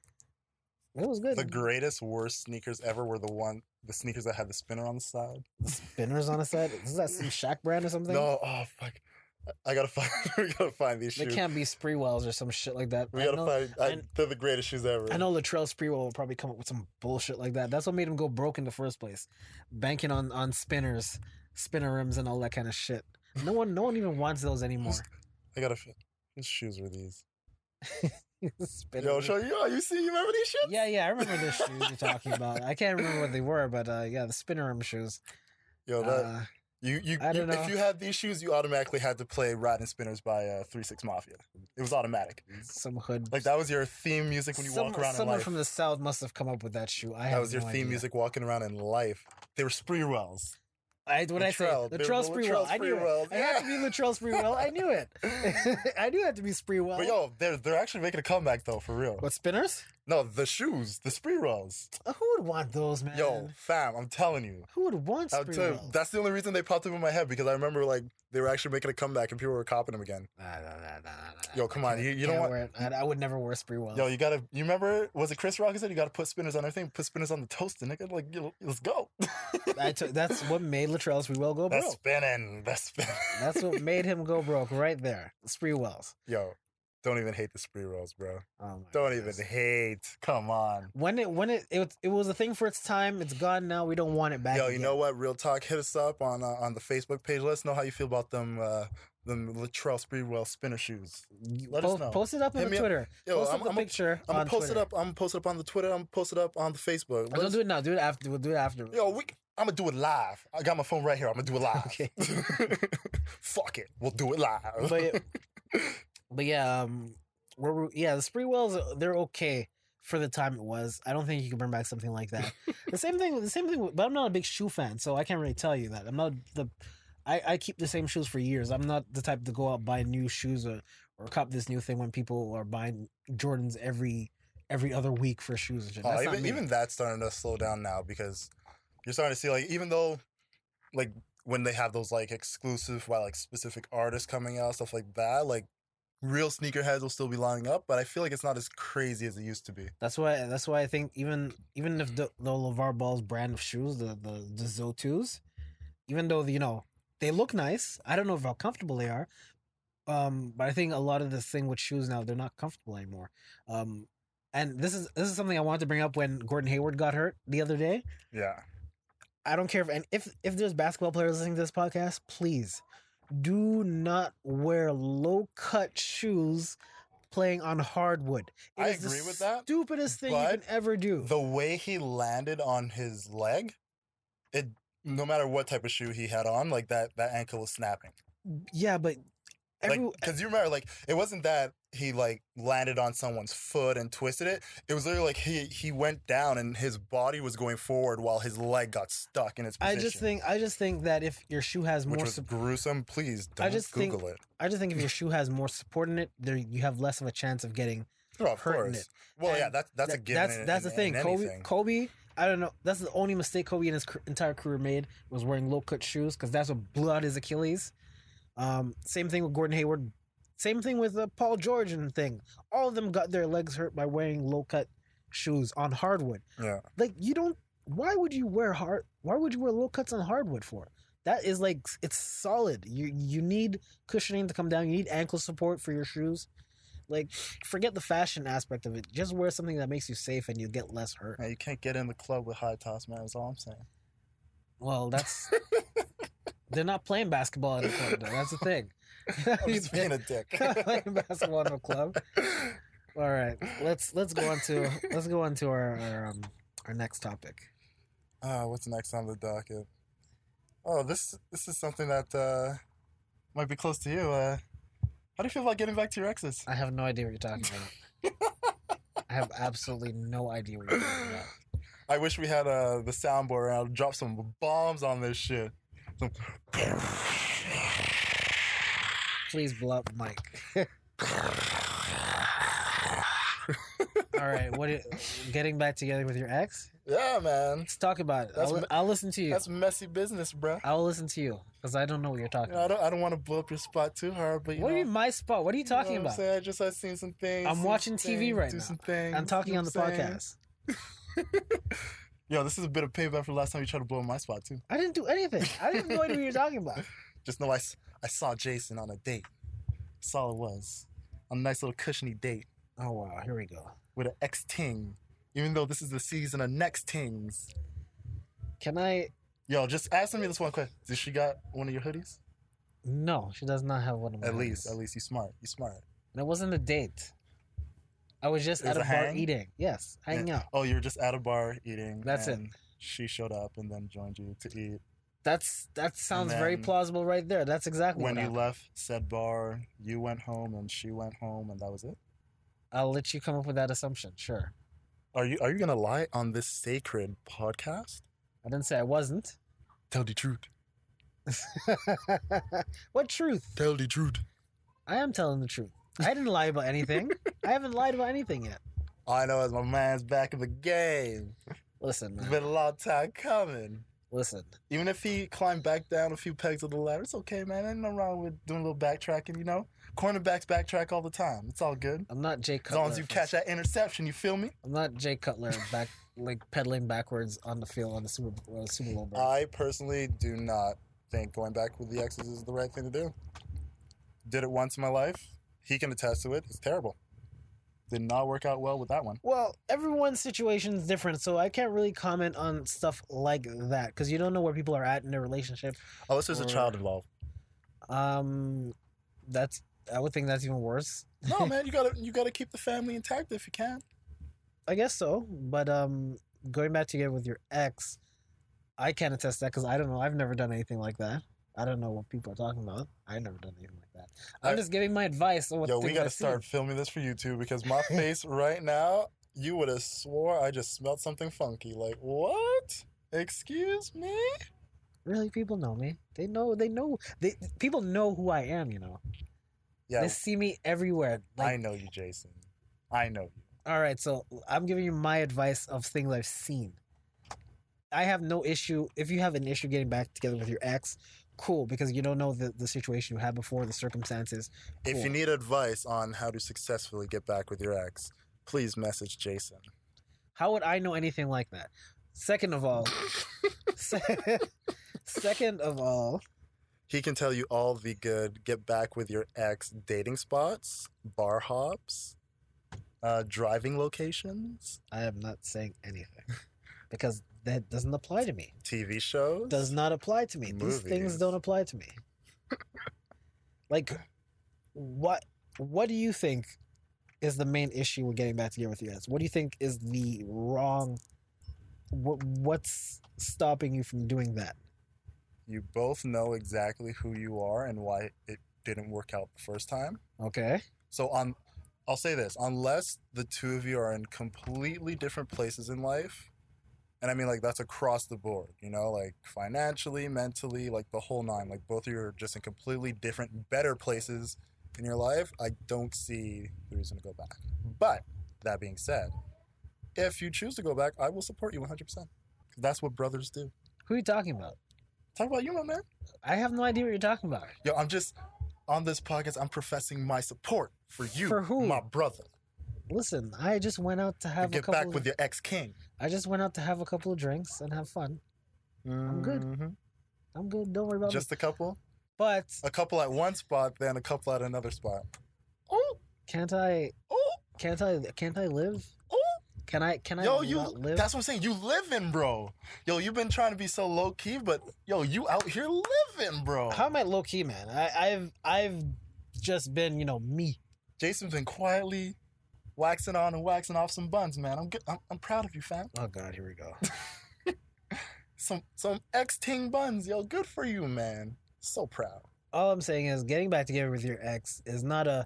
Speaker 2: It was good.
Speaker 1: The greatest, worst sneakers ever were the sneakers that had the spinner on the side.
Speaker 2: The spinners on the side? Is that some Shaq brand or something?
Speaker 1: No, fuck. We gotta find these shoes.
Speaker 2: They can't be Spreewells or some shit like that.
Speaker 1: They're the greatest shoes ever.
Speaker 2: I know Latrell Sprewell will probably come up with some bullshit like that. That's what made him go broke in the first place. Banking on spinners, spinner rims, and all that kind of shit. No one even wants those anymore.
Speaker 1: Whose shoes were these?
Speaker 2: Yo,
Speaker 1: show you. You remember these shits?
Speaker 2: Yeah, I remember the shoes you're talking about. I can't remember what they were, but the spinner rim shoes.
Speaker 1: Yo,
Speaker 2: I don't know.
Speaker 1: If you had these shoes, you automatically had to play Riding Spinners by 3 6 Mafia. It was automatic.
Speaker 2: Some hood.
Speaker 1: Like that was your theme music when you walk around in
Speaker 2: Someone
Speaker 1: life.
Speaker 2: from the South must have come up with that shoe.
Speaker 1: That was your theme music walking around in life. They were Spreewells.
Speaker 2: What I say? Latrell Sprewell. I knew it.
Speaker 1: Yeah.
Speaker 2: I had to be Latrell Sprewell. I knew it. I knew it had to be Sprewell.
Speaker 1: But yo, they're actually making a comeback though, for real.
Speaker 2: What, spinners?
Speaker 1: No, the shoes, the Spreewells.
Speaker 2: Who would want those, man?
Speaker 1: Yo, fam, I'm telling you.
Speaker 2: Who would want
Speaker 1: I'll tell you,
Speaker 2: Sprewells?
Speaker 1: that's the only reason they popped up in my head, because I remember like they were actually making a comeback and people were copping them again.
Speaker 2: Nah.
Speaker 1: Yo, come on, you don't want.
Speaker 2: Wear it. I would never wear Sprewells.
Speaker 1: Yo, you remember, was it Chris Rock who said you gotta put spinners on everything? Put spinners on the toaster, nigga. Like, let's go.
Speaker 2: That's what made Latrell Sprewell go broke.
Speaker 1: That's spinning.
Speaker 2: That's what made him go broke right there. Sprewells.
Speaker 1: Yo, don't even hate the Spreewells, bro.
Speaker 2: Oh
Speaker 1: Don't even hate. Come on.
Speaker 2: When it was a thing for its time. It's gone now. We don't want it back.
Speaker 1: Yo, you
Speaker 2: again.
Speaker 1: know what? Real talk. Hit us up on the Facebook page. Let us know how you feel about them Latrell Sprewell spinner shoes. Let us know.
Speaker 2: Post it up on
Speaker 1: Hit
Speaker 2: the
Speaker 1: me up.
Speaker 2: Twitter.
Speaker 1: Yo,
Speaker 2: Post up the picture.
Speaker 1: I'm gonna
Speaker 2: on
Speaker 1: post
Speaker 2: Twitter.
Speaker 1: it up. I'm gonna post it up on the Twitter. I'm gonna post it up on the Facebook.
Speaker 2: Don't do it now. Do it after. We'll do it after.
Speaker 1: Yo, I'm gonna do it live. I got my phone right here. I'm gonna do it live.
Speaker 2: Okay.
Speaker 1: Fuck it. We'll do it live.
Speaker 2: But yeah, the Spreewells, they're okay for the time it was. I don't think you can bring back something like that. The same thing. But I'm not a big shoe fan, so I can't really tell you that. I'm not I keep the same shoes for years. I'm not the type to go out buy new shoes or cop this new thing when people are buying Jordans every other week for shoes and shit. That's not me.
Speaker 1: Even that's starting to slow down now, because you're starting to see, like, even though, like, when they have those like exclusive by like specific artists coming out, stuff like that, like real sneakerheads will still be lining up, but I feel like it's not as crazy as it used to be.
Speaker 2: That's why I think even if the LeVar Ball's brand of shoes, the Zo2s, even though they look nice, I don't know how comfortable they are. But I think a lot of the thing with shoes now, they're not comfortable anymore. And this is something I wanted to bring up when Gordon Hayward got hurt the other day.
Speaker 1: Yeah.
Speaker 2: I don't care if there's basketball players listening to this podcast, please do not wear low cut shoes playing on hardwood.
Speaker 1: I agree with that.
Speaker 2: Stupidest thing you can ever do.
Speaker 1: The way he landed on his leg, no matter what type of shoe he had on, like that ankle was snapping.
Speaker 2: Yeah, but
Speaker 1: because you remember, like, it wasn't that he like landed on someone's foot and twisted it. It was literally like he went down and his body was going forward while his leg got stuck in its position.
Speaker 2: I just think that if your shoe has more,
Speaker 1: which was gruesome. Please don't Google it.
Speaker 2: I just think if your shoe has more support in it, you have less of a chance of getting hurt in it.
Speaker 1: Well, and yeah, that's a given.
Speaker 2: That's the thing. Kobe, I don't know. That's the only mistake Kobe in his entire career made, was wearing low cut shoes, because that's what blew out his Achilles. Same thing with Gordon Hayward. Same thing with Paul George and thing. All of them got their legs hurt by wearing low cut shoes on hardwood.
Speaker 1: Yeah.
Speaker 2: Like, why would you wear low cuts on hardwood for? That is like, it's solid. You need cushioning to come down. You need ankle support for your shoes. Like, forget the fashion aspect of it. Just wear something that makes you safe and you get less hurt.
Speaker 1: Man, you can't get in the club with high tops, man. That's all I'm saying.
Speaker 2: Well, that's they're not playing basketball in a club, though. That's the thing.
Speaker 1: I'm just being a dick.
Speaker 2: Playing basketball in a club. All right, let's go on to our next topic.
Speaker 1: What's next on the docket? Oh, this is something that might be close to you. How do you feel about getting back to your exes?
Speaker 2: I have no idea what you're talking about. I have absolutely no idea what you're talking about.
Speaker 1: I wish we had the soundboard, and I'll drop some bombs on this shit.
Speaker 2: Please blow up Mike. All right, getting back together with your ex?
Speaker 1: Yeah, man.
Speaker 2: Let's talk about it. I'll listen to you.
Speaker 1: That's messy business, bro.
Speaker 2: I'll listen to you, because I don't know what you're talking about.
Speaker 1: I don't want to blow up your spot too hard, but
Speaker 2: what do you mean my spot? What are you talking
Speaker 1: what
Speaker 2: about?
Speaker 1: I'm saying? I seen some things.
Speaker 2: I'm watching TV right now.
Speaker 1: Some things,
Speaker 2: I'm talking on the podcast.
Speaker 1: Yo, this is a bit of payback for the last time you tried to blow up my spot too.
Speaker 2: I didn't do anything. I didn't know what you were talking about.
Speaker 1: Just know I saw Jason on a date. That's all it was. On a nice little cushiony date.
Speaker 2: Oh wow, here we go.
Speaker 1: With an ex-ting. Even though this is the season of next tings.
Speaker 2: Can I?
Speaker 1: Yo, just answer me this one question. Did she got one of your hoodies?
Speaker 2: No, she does not have one of my hoodies.
Speaker 1: At least you smart.
Speaker 2: And it wasn't a date. I was just at a bar eating. Yes, hanging out.
Speaker 1: Oh, you were just at a bar eating.
Speaker 2: That's it.
Speaker 1: She showed up and then joined you to eat.
Speaker 2: That sounds very
Speaker 1: then
Speaker 2: plausible right there. That's exactly
Speaker 1: when
Speaker 2: what
Speaker 1: you
Speaker 2: happened.
Speaker 1: left said bar, you went home and she went home, and that was it.
Speaker 2: I'll let you come up with that assumption. Sure.
Speaker 1: Are you gonna lie on this sacred podcast?
Speaker 2: I didn't say I wasn't.
Speaker 1: Tell the truth.
Speaker 2: What truth?
Speaker 1: Tell the truth.
Speaker 2: I am telling the truth. I didn't lie about anything. I haven't lied about anything yet.
Speaker 1: All I know is my man's back in the game.
Speaker 2: Listen,
Speaker 1: It's
Speaker 2: man.
Speaker 1: been a long time coming.
Speaker 2: Listen.
Speaker 1: Even if he climbed back down a few pegs of the ladder, it's okay, man. Ain't no wrong with doing a little backtracking, you know? Cornerbacks backtrack all the time. It's all good.
Speaker 2: I'm not Jay
Speaker 1: As
Speaker 2: Cutler.
Speaker 1: long as you catch that interception, you feel me?
Speaker 2: I'm not Jay Cutler back like pedaling backwards on the field on the Super Bowl. Break.
Speaker 1: I personally do not think going back with the exes is the right thing to do. Did it once in my life. He can attest to it. It's terrible. Did not work out well with that one.
Speaker 2: Well, everyone's situation is different, so I can't really comment on stuff like that because you don't know where people are at in their relationship.
Speaker 1: Unless there's a child involved.
Speaker 2: That's I would think that's even worse.
Speaker 1: No, man, you gotta keep the family intact if you can.
Speaker 2: I guess so, but going back together with your ex, I can't attest that because I don't know. I've never done anything like that. I don't know what people are talking about. I've never done anything like that. I'm just giving my advice on what
Speaker 1: Yo, we
Speaker 2: things
Speaker 1: gotta
Speaker 2: I've seen.
Speaker 1: start filming this for YouTube because my face right now, you would have swore I just smelled something funky. Like, what? Excuse me?
Speaker 2: Really, people know me. They know. People know who I am. You know.
Speaker 1: Yeah,
Speaker 2: They see me everywhere. Like,
Speaker 1: I know you, Jason. I know you.
Speaker 2: all right, so I'm giving you my advice of things I've seen. I have no issue. If you have an issue getting back together with your ex, cool, because you don't know the situation you had before, the circumstances.
Speaker 1: If
Speaker 2: Cool.
Speaker 1: you need advice on how to successfully get back with your ex, please message Jason.
Speaker 2: How would I know anything like that? Second of all, second of all,
Speaker 1: He can tell you all the good get back with your ex dating spots, bar hops, driving locations,
Speaker 2: I am not saying anything because that doesn't apply to me.
Speaker 1: TV shows.
Speaker 2: Does not apply to me. These things
Speaker 1: Movies.
Speaker 2: don't apply to me. Like, what do you think is the main issue with getting back together with your ex? What do you think is the wrong? What's stopping you from doing that?
Speaker 1: You both know exactly who you are and why it didn't work out the first time.
Speaker 2: Okay.
Speaker 1: So I'll say this, unless the two of you are in completely different places in life, and I mean like that's across the board, you know, like financially, mentally, like the whole nine, like both of you are just in completely different, better places in your life, I don't see the reason to go back. But that being said, if you choose to go back, I will support you 100%. 'Cause that's what brothers do.
Speaker 2: Who are you talking about?
Speaker 1: Talk about you, my man.
Speaker 2: I have no idea what you're talking about.
Speaker 1: Yo, I'm just on this podcast. I'm professing my support for you,
Speaker 2: For who?
Speaker 1: my brother.
Speaker 2: Listen, I just went out to have a
Speaker 1: Get
Speaker 2: couple.
Speaker 1: back with your ex-king.
Speaker 2: I just went out to have a couple of drinks and have fun. I'm good.
Speaker 1: Mhm.
Speaker 2: I'm good. Don't worry about
Speaker 1: Just
Speaker 2: me.
Speaker 1: a couple.
Speaker 2: But
Speaker 1: A couple at one spot, then a couple at another spot. Oh,
Speaker 2: can't I?
Speaker 1: oh,
Speaker 2: Can't I live?
Speaker 1: oh.
Speaker 2: Can I?
Speaker 1: Yo,
Speaker 2: not live?
Speaker 1: that's what I'm saying. You living, bro. Yo, you've been trying to be so low key, but yo, you out here living, bro.
Speaker 2: How am I low key, man? I've just been, me.
Speaker 1: Jason's been quietly waxing on and waxing off some buns, man. I'm good. I'm proud of you, fam.
Speaker 2: Oh God, here we go.
Speaker 1: Some ex-ting buns, yo. Good for you, man. So proud.
Speaker 2: All I'm saying is getting back together with your ex is not a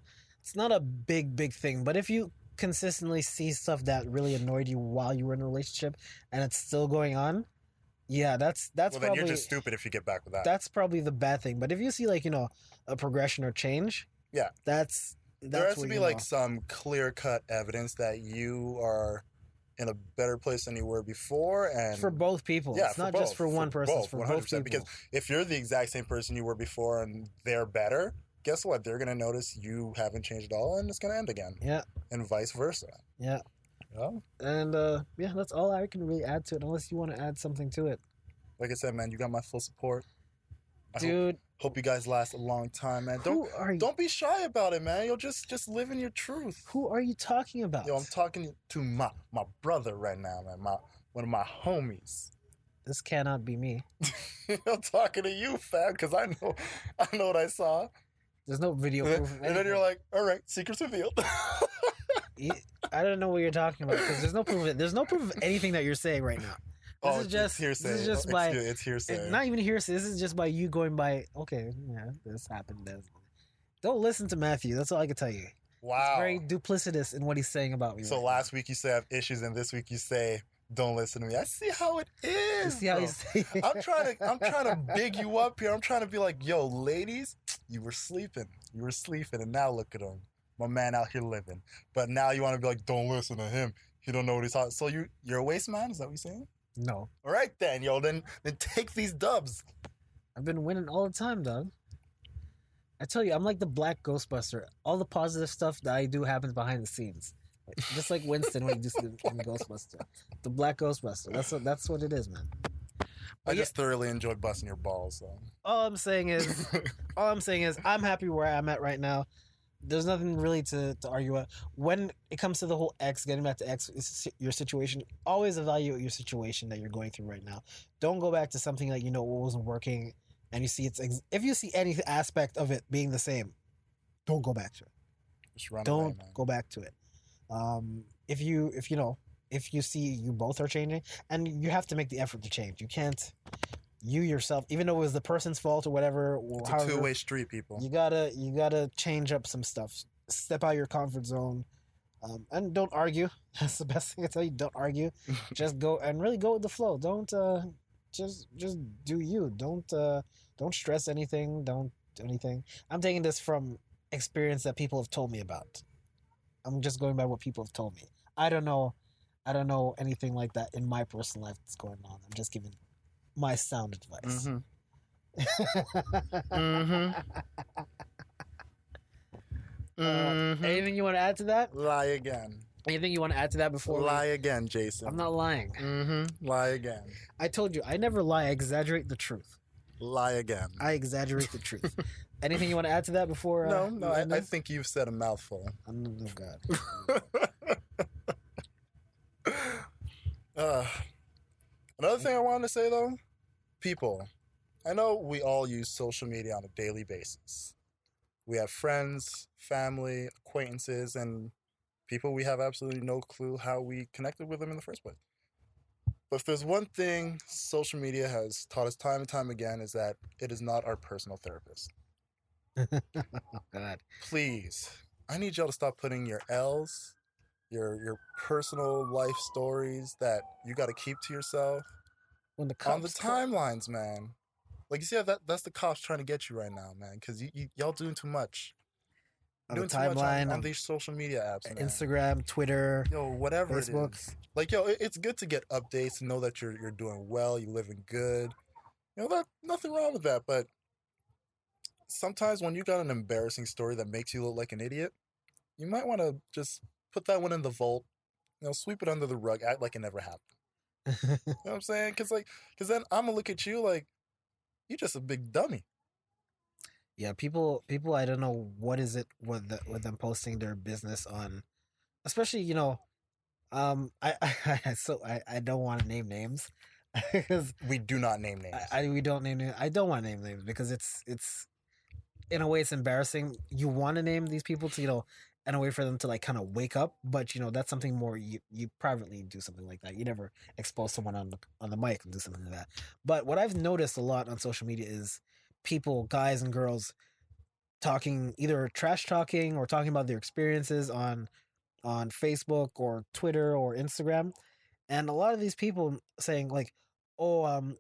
Speaker 2: big thing. But if you consistently see stuff that really annoyed you while you were in a relationship and it's still going on, yeah, that's
Speaker 1: Well, then
Speaker 2: probably
Speaker 1: you're just stupid if you get back with that.
Speaker 2: that's probably the bad thing. But if you see a progression or change,
Speaker 1: Yeah.
Speaker 2: that's
Speaker 1: There has to
Speaker 2: where
Speaker 1: be
Speaker 2: you
Speaker 1: like
Speaker 2: know.
Speaker 1: some clear-cut evidence that you are in a better place than you were before, and
Speaker 2: for both people.
Speaker 1: Yeah,
Speaker 2: It's
Speaker 1: for
Speaker 2: not just
Speaker 1: both,
Speaker 2: for one person, it's for both
Speaker 1: 100%.
Speaker 2: people.
Speaker 1: Because if you're the exact same person you were before and they're better, guess what? They're gonna notice you haven't changed at all, and it's gonna end again.
Speaker 2: Yeah.
Speaker 1: And vice versa.
Speaker 2: Yeah.
Speaker 1: Yeah.
Speaker 2: And yeah, that's all I can really add to it, unless you want to add something to it.
Speaker 1: Like I said, man, you got my full support. I
Speaker 2: Dude,
Speaker 1: hope you guys last a long time, man.
Speaker 2: who are you?
Speaker 1: Don't be shy about it, man. You'll just live in your truth.
Speaker 2: Who are you talking about?
Speaker 1: Yo, I'm talking to my brother right now, man. One of my homies.
Speaker 2: This cannot be me.
Speaker 1: I'm talking to you, fam, because I know what I saw.
Speaker 2: There's no video
Speaker 1: And
Speaker 2: proof.
Speaker 1: then,
Speaker 2: Of
Speaker 1: and then you're
Speaker 2: anything.
Speaker 1: like, all right, secrets revealed.
Speaker 2: I don't know what you're talking about because there's no proof. There's no proof of anything that you're saying right now. This
Speaker 1: Oh,
Speaker 2: is
Speaker 1: it's
Speaker 2: just
Speaker 1: hearsay.
Speaker 2: this is
Speaker 1: Oh,
Speaker 2: just by
Speaker 1: excuse, it's hearsay.
Speaker 2: not even hearsay. This is just by you going by. Okay, yeah, this happened. This. Don't listen to Matthew. That's all I can tell you. He's very
Speaker 1: Wow.
Speaker 2: duplicitous in what he's saying about me.
Speaker 1: So
Speaker 2: right
Speaker 1: last week you say I have issues, and this week you say don't listen to me. I see how it
Speaker 2: now. You
Speaker 1: is,
Speaker 2: see how
Speaker 1: bro.
Speaker 2: he's saying?
Speaker 1: I'm trying to big you up here. I'm trying to be like, yo, ladies, you were sleeping, and now look at him, my man out here living. But now you want to be like, don't listen to him. He don't know what he's talking. So you're a waste man. Is that what you're saying?
Speaker 2: No,
Speaker 1: All right then, yo. Then take these dubs.
Speaker 2: I've been winning all the time, dog. I tell you, I'm like the Black Ghostbuster. All the positive stuff that I do happens behind the scenes, just like Winston when he just in Ghostbuster. The Black Ghostbuster. That's what it is, man.
Speaker 1: I just thoroughly enjoyed busting your balls. So.
Speaker 2: All I'm saying is, I'm happy where I'm at right now. There's nothing really to argue about. When it comes to the whole X, getting back to X, your situation, always evaluate your situation that you're going through right now. Don't go back to something that you know wasn't working, and you see if you see any aspect of it being the same, don't go back to it.
Speaker 1: Just run
Speaker 2: Don't
Speaker 1: away, man.
Speaker 2: go back to it. If you see you both are changing, and you have to make the effort to change. You can't. You yourself, even though it was the person's fault or whatever, or
Speaker 1: It's a two-way street, people.
Speaker 2: you gotta change up some stuff. Step out of your comfort zone, and don't argue. That's the best thing I tell you. Don't argue. Just go and really go with the flow. Don't just do you. Don't stress anything. Don't do anything. I'm taking this from experience that people have told me about. I'm just going by what people have told me. I don't know anything like that in my personal life that's going on. I'm just giving my sound advice. Anything you want to add to that?
Speaker 1: Lie again.
Speaker 2: Anything you want to add to that before?
Speaker 1: Lie again, Jason.
Speaker 2: I'm not lying.
Speaker 1: Lie again.
Speaker 2: I told you, I never lie. I exaggerate the truth.
Speaker 1: Lie again.
Speaker 2: I exaggerate the truth. Anything you want to add to that before?
Speaker 1: No. I think you've said a mouthful.
Speaker 2: Oh God.
Speaker 1: Another thing I wanted to say though, people, I know we all use social media on a daily basis. We have friends, family, acquaintances, and people we have absolutely no clue how we connected with them in the first place. But if there's one thing social media has taught us time and time again is that it is not our personal therapist.
Speaker 2: Oh God.
Speaker 1: Please, I need y'all to stop putting your L's, your personal life stories that you got to keep to yourself
Speaker 2: When the
Speaker 1: on the
Speaker 2: cops come.
Speaker 1: timelines, man. Like you see, that's the cops trying to get you right now, man, because y'all doing too much.
Speaker 2: On the
Speaker 1: Doing too much
Speaker 2: timeline,
Speaker 1: on these social media apps, man.
Speaker 2: Instagram, Twitter,
Speaker 1: Yo, whatever
Speaker 2: Facebook.
Speaker 1: it is. Like, yo, it's good to get updates and know that you're doing well, you're living good. You know, that nothing wrong with that. But sometimes when you got an embarrassing story that makes you look like an idiot, you might want to just put that one in the vault. You know, sweep it under the rug, act like it never happened. You know what I'm saying? Because then I'm gonna look at you like you're just a big dummy.
Speaker 2: Yeah, people. I don't know what is it with them posting their business on, especially I don't want to name names because
Speaker 1: We do not name names.
Speaker 2: we don't name names. I don't want to name names because it's in a way it's embarrassing. You want to name these people to in a way for them to like kind of wake up, but that's something more you privately do something like that. You never expose someone on the mic and do something like that. But what I've noticed a lot on social media is people, guys and girls, talking either trash talking or talking about their experiences on Facebook or Twitter or Instagram, and a lot of these people saying like, "Oh,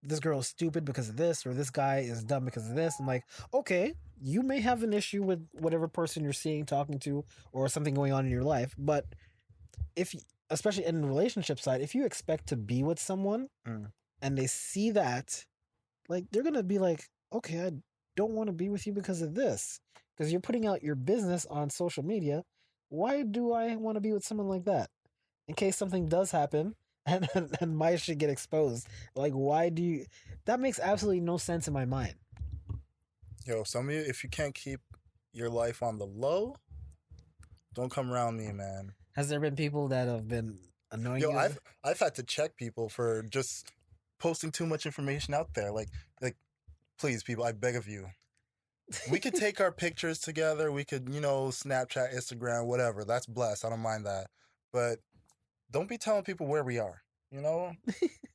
Speaker 2: this girl is stupid because of this," or "This guy is dumb because of this." I'm like, okay, you may have an issue with whatever person you're seeing, talking to, or something going on in your life, but if, especially in the relationship side, if you expect to be with someone and they see that, like they're gonna be like, okay, I don't want to be with you because of this, because you're putting out your business on social media. Why do I want to be with someone like that? In case something does happen and my shit get exposed. Like, why do you? That makes absolutely no sense in my mind.
Speaker 1: Yo, some of you, if you can't keep your life on the low, don't come around me, man.
Speaker 2: Has there been people that have been annoying
Speaker 1: Yo,
Speaker 2: you?
Speaker 1: I've had to check people for just posting too much information out there. Like, please, people, I beg of you. We could take our pictures together. We could, Snapchat, Instagram, whatever. That's blessed. I don't mind that. But don't be telling people where we are. You know,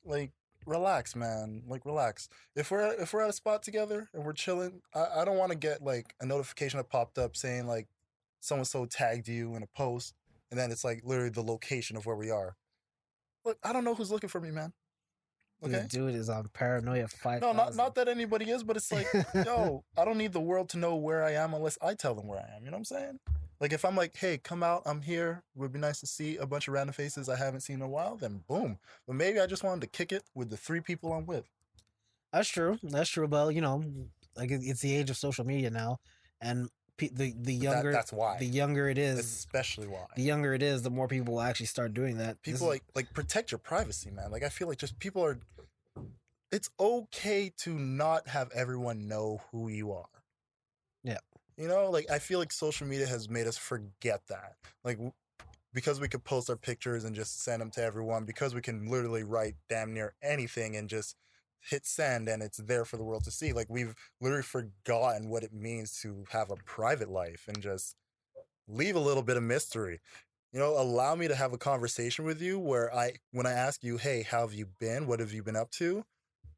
Speaker 1: like relax, man. Like relax. If we're at a spot together and we're chilling, I don't want to get like a notification that popped up saying like so and so tagged you in a post, and then it's like literally the location of where we are. Look, I don't know who's looking for me, man.
Speaker 2: This
Speaker 1: Okay.
Speaker 2: dude is on paranoia
Speaker 1: No, not
Speaker 2: 5,000.
Speaker 1: not that anybody is, but it's like, yo, I don't need the world to know where I am unless I tell them where I am. You know what I'm saying? Like if I'm like, hey, come out, I'm here. Would be nice to see a bunch of random faces I haven't seen in a while. Then boom. But maybe I just wanted to kick it with the three people I'm with.
Speaker 2: That's true. That's true. But like it's the age of social media now, and the
Speaker 1: But that
Speaker 2: younger
Speaker 1: that's why,
Speaker 2: the younger it is,
Speaker 1: especially why
Speaker 2: the younger it is, the more people will actually start doing that. This
Speaker 1: people
Speaker 2: is
Speaker 1: like protect your privacy, man. Like I feel like just people are. It's okay to not have everyone know who you are.
Speaker 2: yeah.
Speaker 1: You know, like I feel like social media has made us forget that. Like because we could post our pictures and just send them to everyone, because we can literally write damn near anything and just hit send and it's there for the world to see. Like we've literally forgotten what it means to have a private life and just leave a little bit of mystery. You know, allow me to have a conversation with you where when I ask you, hey, how have you been? What have you been up to?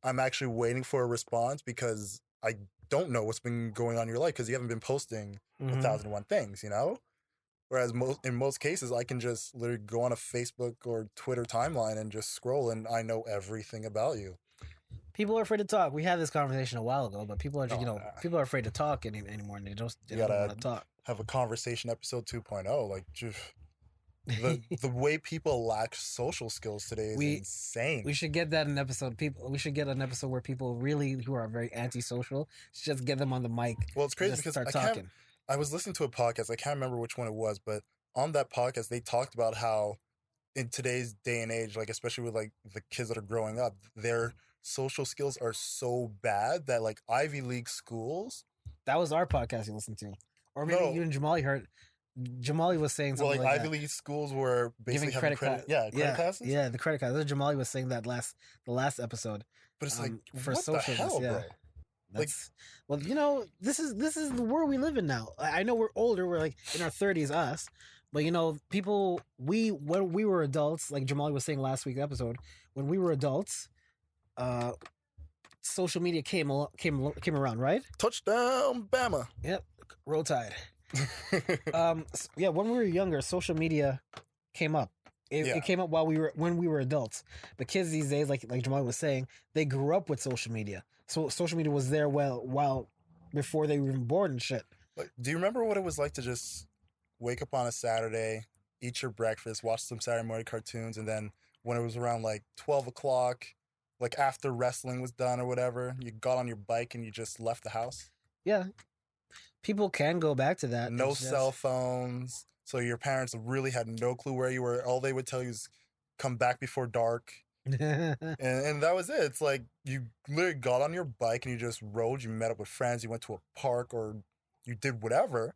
Speaker 1: I'm actually waiting for a response because I don't know what's been going on in your life because you haven't been posting a
Speaker 2: Mm-hmm.
Speaker 1: thousand and one things, you know? Whereas in most cases, I can just literally go on a Facebook or Twitter timeline and just scroll, and I know everything about you.
Speaker 2: People are afraid to talk. We had this conversation a while ago, but people are
Speaker 1: Oh, nah.
Speaker 2: people are afraid to talk anymore, and they
Speaker 1: You
Speaker 2: don't
Speaker 1: gotta
Speaker 2: want to talk.
Speaker 1: have a conversation episode 2.0. Like, just the way people lack social skills today is
Speaker 2: we
Speaker 1: insane.
Speaker 2: we should get that in episode. We should get an episode where people really who are very antisocial, just get them on the mic
Speaker 1: Well, it's
Speaker 2: and
Speaker 1: crazy
Speaker 2: just
Speaker 1: because
Speaker 2: start
Speaker 1: I can't.
Speaker 2: talking.
Speaker 1: I was listening to a podcast. I can't remember which one it was, but on that podcast, they talked about how in today's day and age, like especially with like the kids that are growing up, their social skills are so bad that like Ivy League schools.
Speaker 2: That was our podcast you listened to, or maybe
Speaker 1: No,
Speaker 2: you and Jamali heard. Jamali was saying
Speaker 1: well,
Speaker 2: something
Speaker 1: like
Speaker 2: like
Speaker 1: Ivy
Speaker 2: that,
Speaker 1: League schools were
Speaker 2: giving
Speaker 1: basically having
Speaker 2: credit
Speaker 1: credit,
Speaker 2: card.
Speaker 1: yeah, credit
Speaker 2: Yeah,
Speaker 1: classes.
Speaker 2: yeah, the credit card. That's what Jamali was saying the last episode.
Speaker 1: But it's like,
Speaker 2: For
Speaker 1: what the
Speaker 2: socialness,
Speaker 1: hell,
Speaker 2: yeah.
Speaker 1: bro? Like,
Speaker 2: That's well, this is the world we live in now. I know we're older, we're like in our 30s, us, but people when we were adults, like Jamali was saying last week's episode, when we were adults, uh, social media came around, right?
Speaker 1: touchdown, Bama.
Speaker 2: Yep, roll tide. Yeah, when we were younger, social media came up.
Speaker 1: Yeah.
Speaker 2: It came up when we were adults. But kids these days, like Jamal was saying, they grew up with social media. So social media was there while before they were even born and shit.
Speaker 1: Like, do you remember what it was like to just wake up on a Saturday, eat your breakfast, watch some Saturday morning cartoons, and then when it was around like 12 o'clock, like after wrestling was done or whatever, you got on your bike and you just left the house?
Speaker 2: Yeah, people can go back to that.
Speaker 1: No
Speaker 2: It's
Speaker 1: cell
Speaker 2: just
Speaker 1: phones. So your parents really had no clue where you were. All they would tell you is come back before dark. And that was it. It's like you literally got on your bike and you just rode. You met up with friends. You went to a park or you did whatever.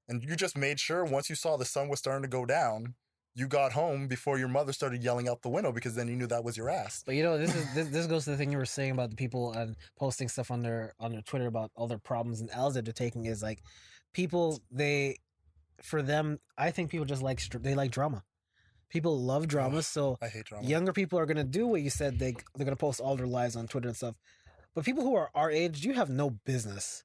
Speaker 1: And you just made sure once you saw the sun was starting to go down, you got home before your mother started yelling out the window because then you knew that was your ass.
Speaker 2: But this goes to the thing you were saying about the people and posting stuff on their Twitter about all their problems and L's that they're taking is like people for them I think people just they like drama. People love drama,
Speaker 1: Ugh,
Speaker 2: so
Speaker 1: I hate drama.
Speaker 2: younger people are gonna do what you said. They're gonna post all their lives on Twitter and stuff. But people who are our age, you have no business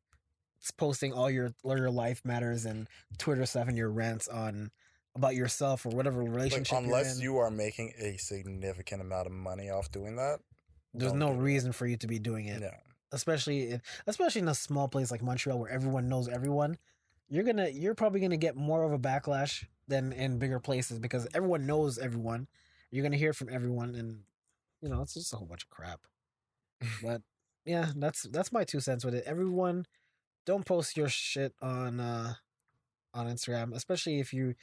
Speaker 2: posting all your life matters and Twitter stuff and your rants on about yourself or whatever
Speaker 1: Like,
Speaker 2: relationship you're
Speaker 1: unless
Speaker 2: in.
Speaker 1: you are making a significant amount of money off doing that,
Speaker 2: There's
Speaker 1: don't
Speaker 2: no
Speaker 1: do it.
Speaker 2: reason for you to be doing it.
Speaker 1: Yeah.
Speaker 2: Especially in a small place like Montreal where everyone knows everyone. You're probably gonna get more of a backlash than in bigger places because everyone knows everyone. You're gonna hear from everyone, and it's just a whole bunch of crap. But yeah, that's my 2 cents with it. Everyone, don't post your shit on Instagram, especially if you're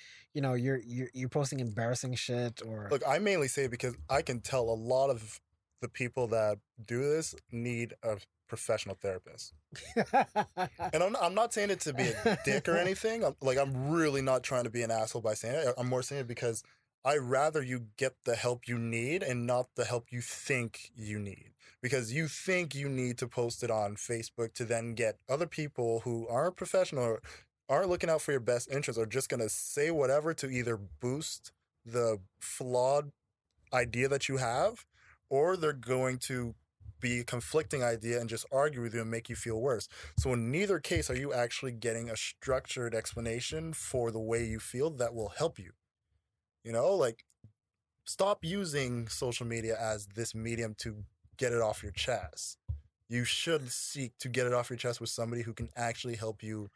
Speaker 2: posting embarrassing shit or
Speaker 1: Look, I mainly say it because I can tell a lot of the people that do this need a professional therapist. And I'm not saying it to be a dick or anything. I'm really not trying to be an asshole by saying it. I'm more saying it because I rather you get the help you need and not the help you think you need. Because you think you need to post it on Facebook to then get other people who aren't professional or aren't looking out for your best interests are just going to say whatever to either boost the flawed idea that you have, or they're going to be a conflicting idea and just argue with you and make you feel worse. So in neither case are you actually getting a structured explanation for the way you feel that will help you. Like, stop using social media as this medium to get it off your chest. You should seek to get it off your chest with somebody who can actually help you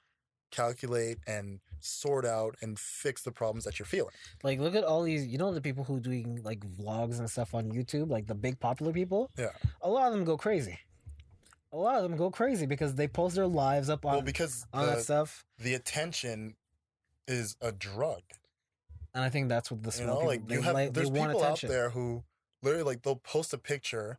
Speaker 1: calculate and sort out and fix the problems that you're feeling.
Speaker 2: Like, look at all these, the people who doing like vlogs and stuff on YouTube, like the big popular people.
Speaker 1: Yeah.
Speaker 2: A lot of them go crazy. A lot of them go crazy because they post their lives up on, that stuff.
Speaker 1: The attention is a drug.
Speaker 2: And I think that's what the small people,
Speaker 1: like there's people out there who literally, like, they'll post a picture,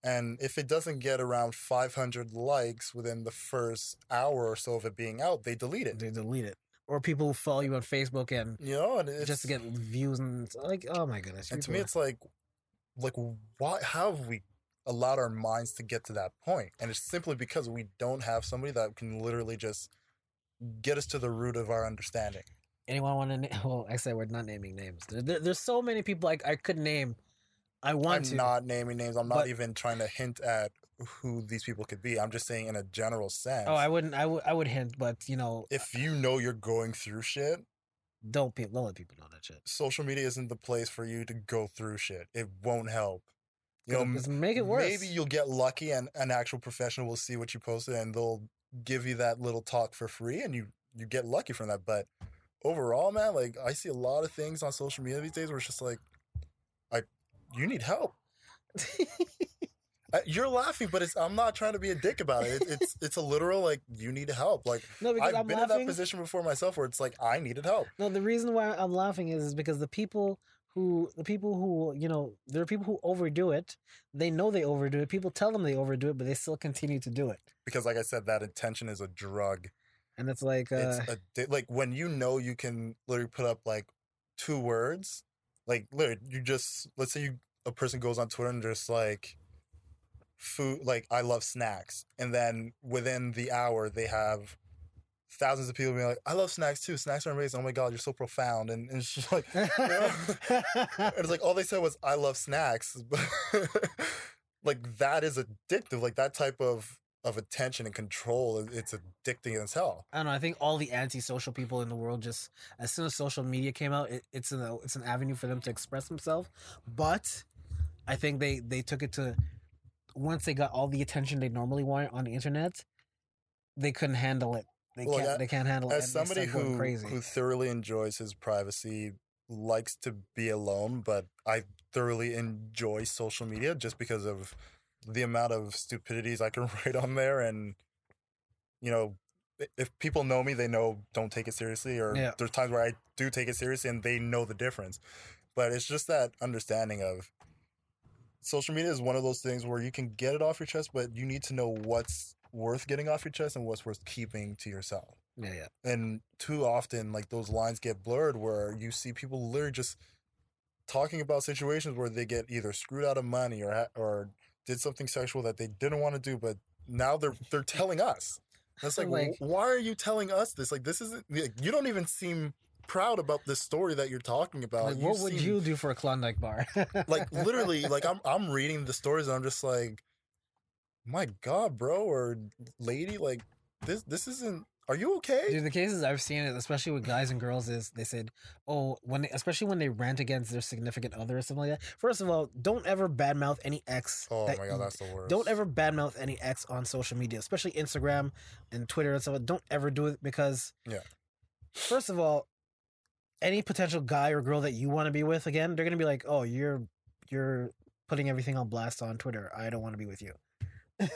Speaker 1: and if it doesn't get around 500 likes within the first hour or so of it being out, they delete it.
Speaker 2: Or people who follow you on Facebook and
Speaker 1: and
Speaker 2: just to get views, and like, oh my goodness.
Speaker 1: And to me, it's like why? How have we allowed our minds to get to that point? And it's simply because we don't have somebody that can literally just get us to the root of our understanding.
Speaker 2: Anyone want to? Well, I said we're not naming names. There's so many people I could name. I'm
Speaker 1: not naming names. I'm not even trying to hint at who these people could be. I'm just saying in a general sense.
Speaker 2: Oh, I wouldn't. I would hint, but
Speaker 1: if you're going through shit,
Speaker 2: don't let people know that shit.
Speaker 1: Social media isn't the place for you to go through shit. It won't help.
Speaker 2: Just make it worse.
Speaker 1: Maybe you'll get lucky and an actual professional will see what you posted and they'll give you that little talk for free, and you get lucky from that. But overall, man, like, I see a lot of things on social media these days where it's just like, you need help. You're laughing, but I'm not trying to be a dick about it. It's a literal, like, you need help. Like,
Speaker 2: no, because
Speaker 1: I've been in that position before myself where it's like, I needed help.
Speaker 2: No, the reason why I'm laughing is because there are people who overdo it. They know they overdo it. People tell them they overdo it, but they still continue to do it. Because,
Speaker 1: like I said, that intention is a drug.
Speaker 2: And it's like,
Speaker 1: like, when you can literally put up like 2 words, like, literally, let's say a person goes on Twitter and just like, food, like, I love snacks, and then within the hour they have thousands of people being like, I love snacks too, snacks are amazing, oh my god, you're so profound, and it's just like, and it's like all they said was, I love snacks. Like, that is addictive. Like, that type of attention and control, it's addicting as hell.
Speaker 2: I don't know. I think all the antisocial people in the world, just as soon as social media came out, it's an avenue for them to express themselves. But I think they took it to, once they got all the attention they normally want on the internet, they couldn't handle it. They can't handle it.
Speaker 1: As somebody who thoroughly enjoys his privacy, likes to be alone, but I thoroughly enjoy social media just because of the amount of stupidities I can write on there. And if people know me, they know don't take it seriously, or there's times where I do take it seriously and they know the difference. But it's just that understanding of social media is one of those things where you can get it off your chest, but you need to know what's worth getting off your chest and what's worth keeping to yourself.
Speaker 2: Yeah.
Speaker 1: And too often, like, those lines get blurred where you see people literally just talking about situations where they get either screwed out of money or did something sexual that they didn't want to do, but now they're telling us. That's like, why are you telling us this? Like, this isn't, like, you don't even seem proud about this story that you're talking about.
Speaker 2: Like, what would you do for a Klondike bar?
Speaker 1: Like, literally, like, I'm reading the stories and I'm just like, my God, bro or lady, like, this isn't. Are you okay?
Speaker 2: Dude, the cases I've seen, especially with guys and girls, is they said, especially when they rant against their significant other or something like that. First of all, don't ever badmouth any ex.
Speaker 1: Oh my God, that's the worst.
Speaker 2: Don't ever badmouth any ex on social media, especially Instagram and Twitter and stuff. Don't ever do it because, first of all, any potential guy or girl that you want to be with, again, they're gonna be like, oh, you're putting everything on blast on Twitter. I don't want to be with you.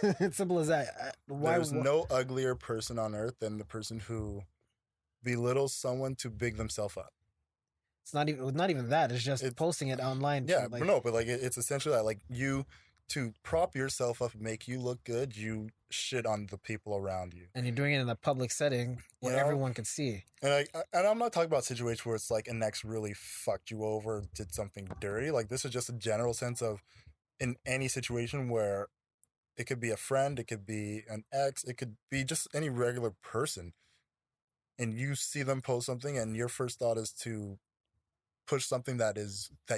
Speaker 2: It's simple as that.
Speaker 1: There's no uglier person on earth than the person who belittles someone to big themselves up.
Speaker 2: It's not even that. It's just posting it online.
Speaker 1: Yeah, but it's essentially that. Like, you, to prop yourself up, make you look good, you shit on the people around you,
Speaker 2: and you're doing it in a public setting where everyone can see.
Speaker 1: And I'm not talking about situations where it's like an ex really fucked you over, did something dirty. Like, this is just a general sense of, in any situation where it could be a friend, it could be an ex, it could be just any regular person, and you see them post something and your first thought is to push something that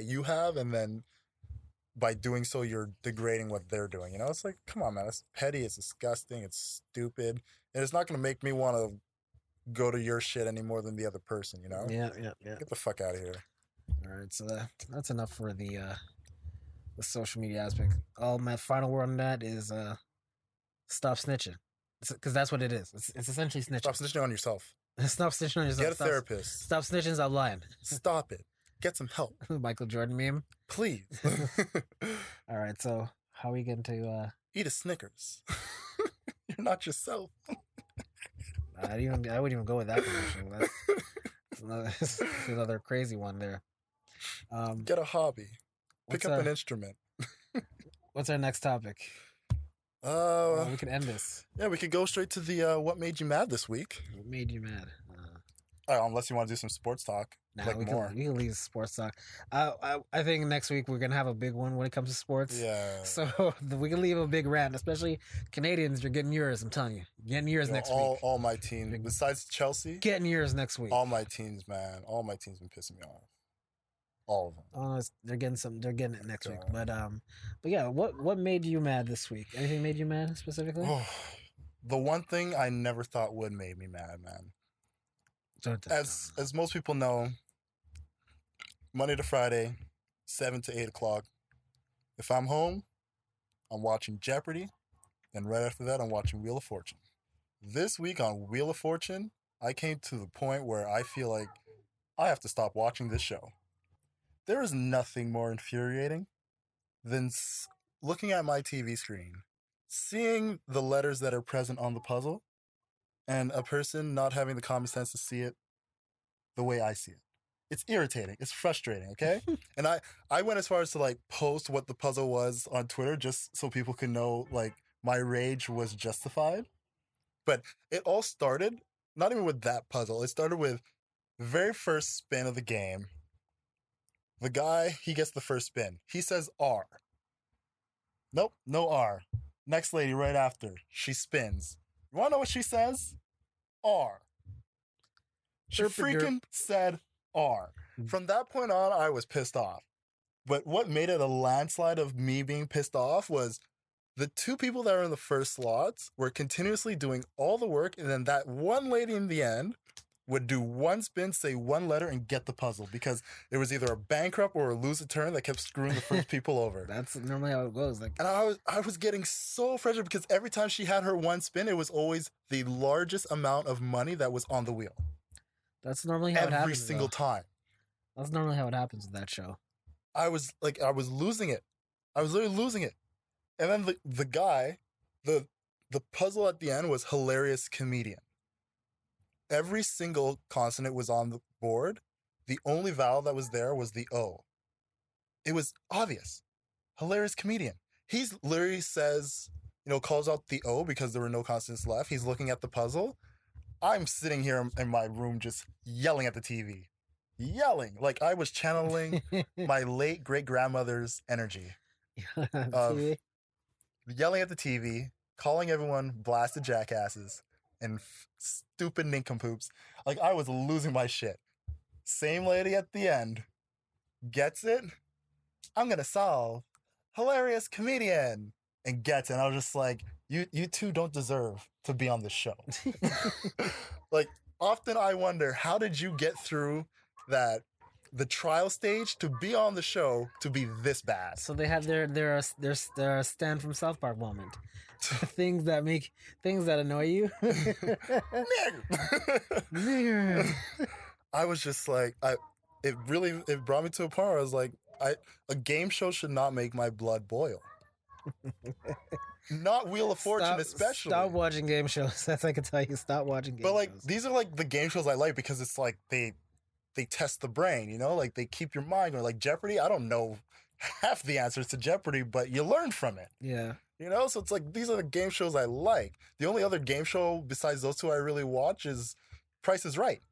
Speaker 1: you have, and then by doing so, you're degrading what they're doing. You know, it's like, come on, man, it's petty, it's disgusting, it's stupid, and it's not gonna make me want to go to your shit any more than the other person. You know,
Speaker 2: Yeah.
Speaker 1: get the fuck out of here.
Speaker 2: All right, so that's enough for the social media aspect. All my final word on that is stop snitching, because that's what it is. It's essentially snitching.
Speaker 1: Stop snitching on yourself.
Speaker 2: Stop snitching on yourself.
Speaker 1: Get a therapist.
Speaker 2: Stop snitching. Stop lying.
Speaker 1: Stop it. Get some help.
Speaker 2: Michael Jordan meme.
Speaker 1: Please.
Speaker 2: All right, so how are we getting to
Speaker 1: eat a Snickers? You're not yourself.
Speaker 2: I wouldn't even go with that commercial. That's another crazy one there.
Speaker 1: Get a hobby. Pick up an instrument.
Speaker 2: What's our next topic? We can end this.
Speaker 1: Yeah, we could go straight to the what made you mad this week.
Speaker 2: What made you mad?
Speaker 1: Unless you want to do some sports talk.
Speaker 2: Nah, we can leave sports talk. I think next week we're gonna have a big one when it comes to sports.
Speaker 1: Yeah.
Speaker 2: So we can leave a big rant, especially Canadians. You're getting yours. I'm telling you, getting yours next week.
Speaker 1: All my teams, besides Chelsea,
Speaker 2: getting yours next week.
Speaker 1: All my teams, man. All my teams been pissing me off. All of them.
Speaker 2: Oh, they're getting some. They're getting it next week. But yeah. What made you mad this week? Anything made you mad specifically?
Speaker 1: The one thing I never thought would make me mad, man. As most people know, Monday to Friday, 7 to 8 o'clock. If I'm home, I'm watching Jeopardy, and right after that, I'm watching Wheel of Fortune. This week on Wheel of Fortune, I came to the point where I feel like I have to stop watching this show. There is nothing more infuriating than looking at my TV screen, seeing the letters that are present on the puzzle, and a person not having the common sense to see it the way I see it. It's irritating. It's frustrating, okay? And I went as far as to like post what the puzzle was on Twitter just so people could know like my rage was justified. But it all started, not even with that puzzle. It started with the very first spin of the game. The guy, he gets the first spin. He says R. Nope, no R. Next lady right after, she spins. You want to know what she says? R. She freaking said R. From that point on, I was pissed off. But what made it a landslide of me being pissed off was the two people that were in the first slots were continuously doing all the work, and then that one lady in the end would do one spin, say one letter, and get the puzzle because there was either a bankrupt or a lose a turn that kept screwing the first people over.
Speaker 2: That's normally how it goes. Like,
Speaker 1: and I was getting so frustrated because every time she had her one spin, it was always the largest amount of money that was on the wheel.
Speaker 2: That's normally how it happens.
Speaker 1: Every single time.
Speaker 2: That's normally how it happens with that show.
Speaker 1: I was losing it. I was literally losing it. And then the guy, the puzzle at the end was hilarious comedian. Every single consonant was on the board. The only vowel that was there was the O. It was obvious. Hilarious comedian. He's literally says, calls out the O because there were no consonants left. He's looking at the puzzle. I'm sitting here in my room just yelling at the TV. Yelling. Like I was channeling my late great-grandmother's energy. Of yelling at the TV, calling everyone blasted jackasses, and stupid nincompoops. Like, I was losing my shit. Same lady at the end gets it. I'm going to solve. Hilarious comedian. And gets it. And I was just like, you two don't deserve to be on this show. Like, often I wonder, how did you get through the trial stage to be on the show to be this bad?
Speaker 2: So they have their Stan from South Park moment. things that annoy you.
Speaker 1: Nigger. I was just like, it brought me to a point where I was like, a game show should not make my blood boil. Not Wheel of Fortune, especially.
Speaker 2: Stop watching game shows. That's I can tell you. Stop watching game shows.
Speaker 1: But like, these are like the game shows I like because it's like they test the brain, like they keep your mind going. Like Jeopardy, I don't know half the answers to Jeopardy, but you learn from it.
Speaker 2: Yeah.
Speaker 1: So it's like, these are the game shows I like. The only other game show besides those two I really watch is Price is Right.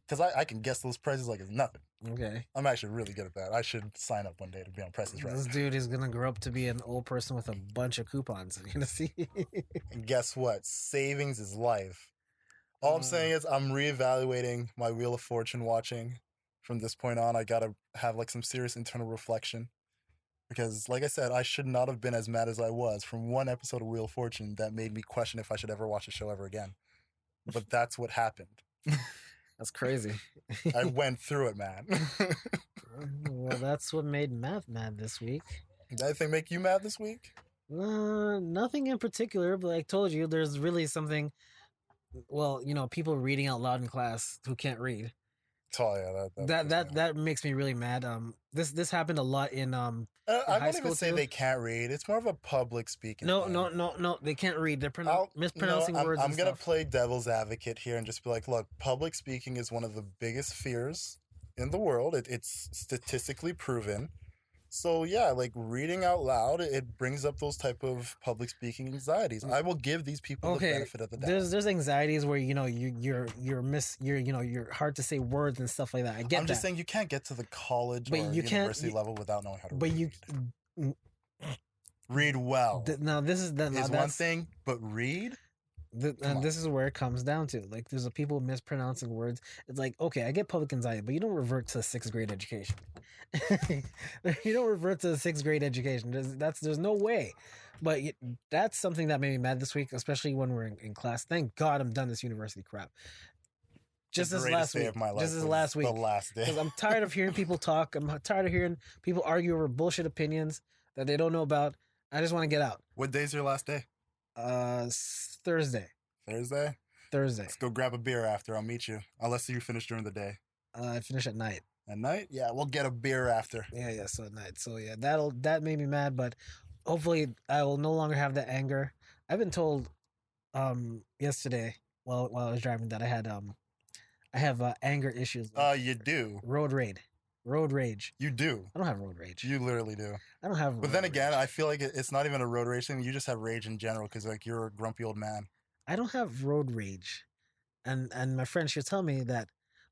Speaker 1: Because I can guess those prices like it's nothing.
Speaker 2: Okay.
Speaker 1: I'm actually really good at that. I should sign up one day to be on Price is Right.
Speaker 2: This dude is going to grow up to be an old person with a bunch of coupons. You're going to see.
Speaker 1: And guess what? Savings is life. All I'm saying is I'm reevaluating my Wheel of Fortune watching. From this point on, I got to have like some serious internal reflection. Because, like I said, I should not have been as mad as I was from one episode of Wheel of Fortune that made me question if I should ever watch the show ever again. But that's what happened.
Speaker 2: That's crazy.
Speaker 1: I went through it, man.
Speaker 2: Well, that's what made Matt mad this week.
Speaker 1: Did anything make you mad this week?
Speaker 2: Nothing in particular, but I told you there's really something. Well, people reading out loud in class who can't read.
Speaker 1: Oh yeah,
Speaker 2: that makes me really mad. This happened a lot in
Speaker 1: I
Speaker 2: high
Speaker 1: won't
Speaker 2: school
Speaker 1: even say
Speaker 2: too.
Speaker 1: they can't read. It's more of a public speaking.
Speaker 2: No,
Speaker 1: thing.
Speaker 2: no, they can't read. They're mispronouncing words.
Speaker 1: I'm gonna play devil's advocate here and just be like, look, public speaking is one of the biggest fears in the world. It's statistically proven. So yeah, like reading out loud, it brings up those type of public speaking anxieties. I will give these people the benefit of the doubt.
Speaker 2: There's anxieties where you're hard to say words and stuff like that. I get that.
Speaker 1: I'm just saying you can't get to the college or university level without knowing how to read. Read well.
Speaker 2: That's
Speaker 1: one thing, but read.
Speaker 2: And this is where it comes down to. Like, there's a people mispronouncing words. It's like, okay, I get public anxiety, but you don't revert to 6th grade education. You don't revert to the 6th grade education. There's no way. But that's something that made me mad this week, especially when we're in class. Thank God I'm done this university crap. Just this last week. Just this last week.
Speaker 1: The last day.
Speaker 2: Because I'm tired of hearing people talk. I'm tired of hearing people argue over bullshit opinions that they don't know about. I just want to get out.
Speaker 1: What day's your last day?
Speaker 2: Thursday.
Speaker 1: Thursday? Let's go grab a beer after. I'll meet you. Unless you finish during the day.
Speaker 2: I finish at night.
Speaker 1: At night? Yeah, we'll get a beer after.
Speaker 2: Yeah, so at night. So yeah, that made me mad, but hopefully I will no longer have that anger. I've been told yesterday while I was driving that I have anger issues.
Speaker 1: You do.
Speaker 2: Road rage.
Speaker 1: You do.
Speaker 2: I don't have road rage.
Speaker 1: You literally do.
Speaker 2: I don't have.
Speaker 1: But then again, I feel like it's not even a road rage thing. You just have rage in general because like you're a grumpy old man.
Speaker 2: I don't have road rage, and my friend she'll tell me that,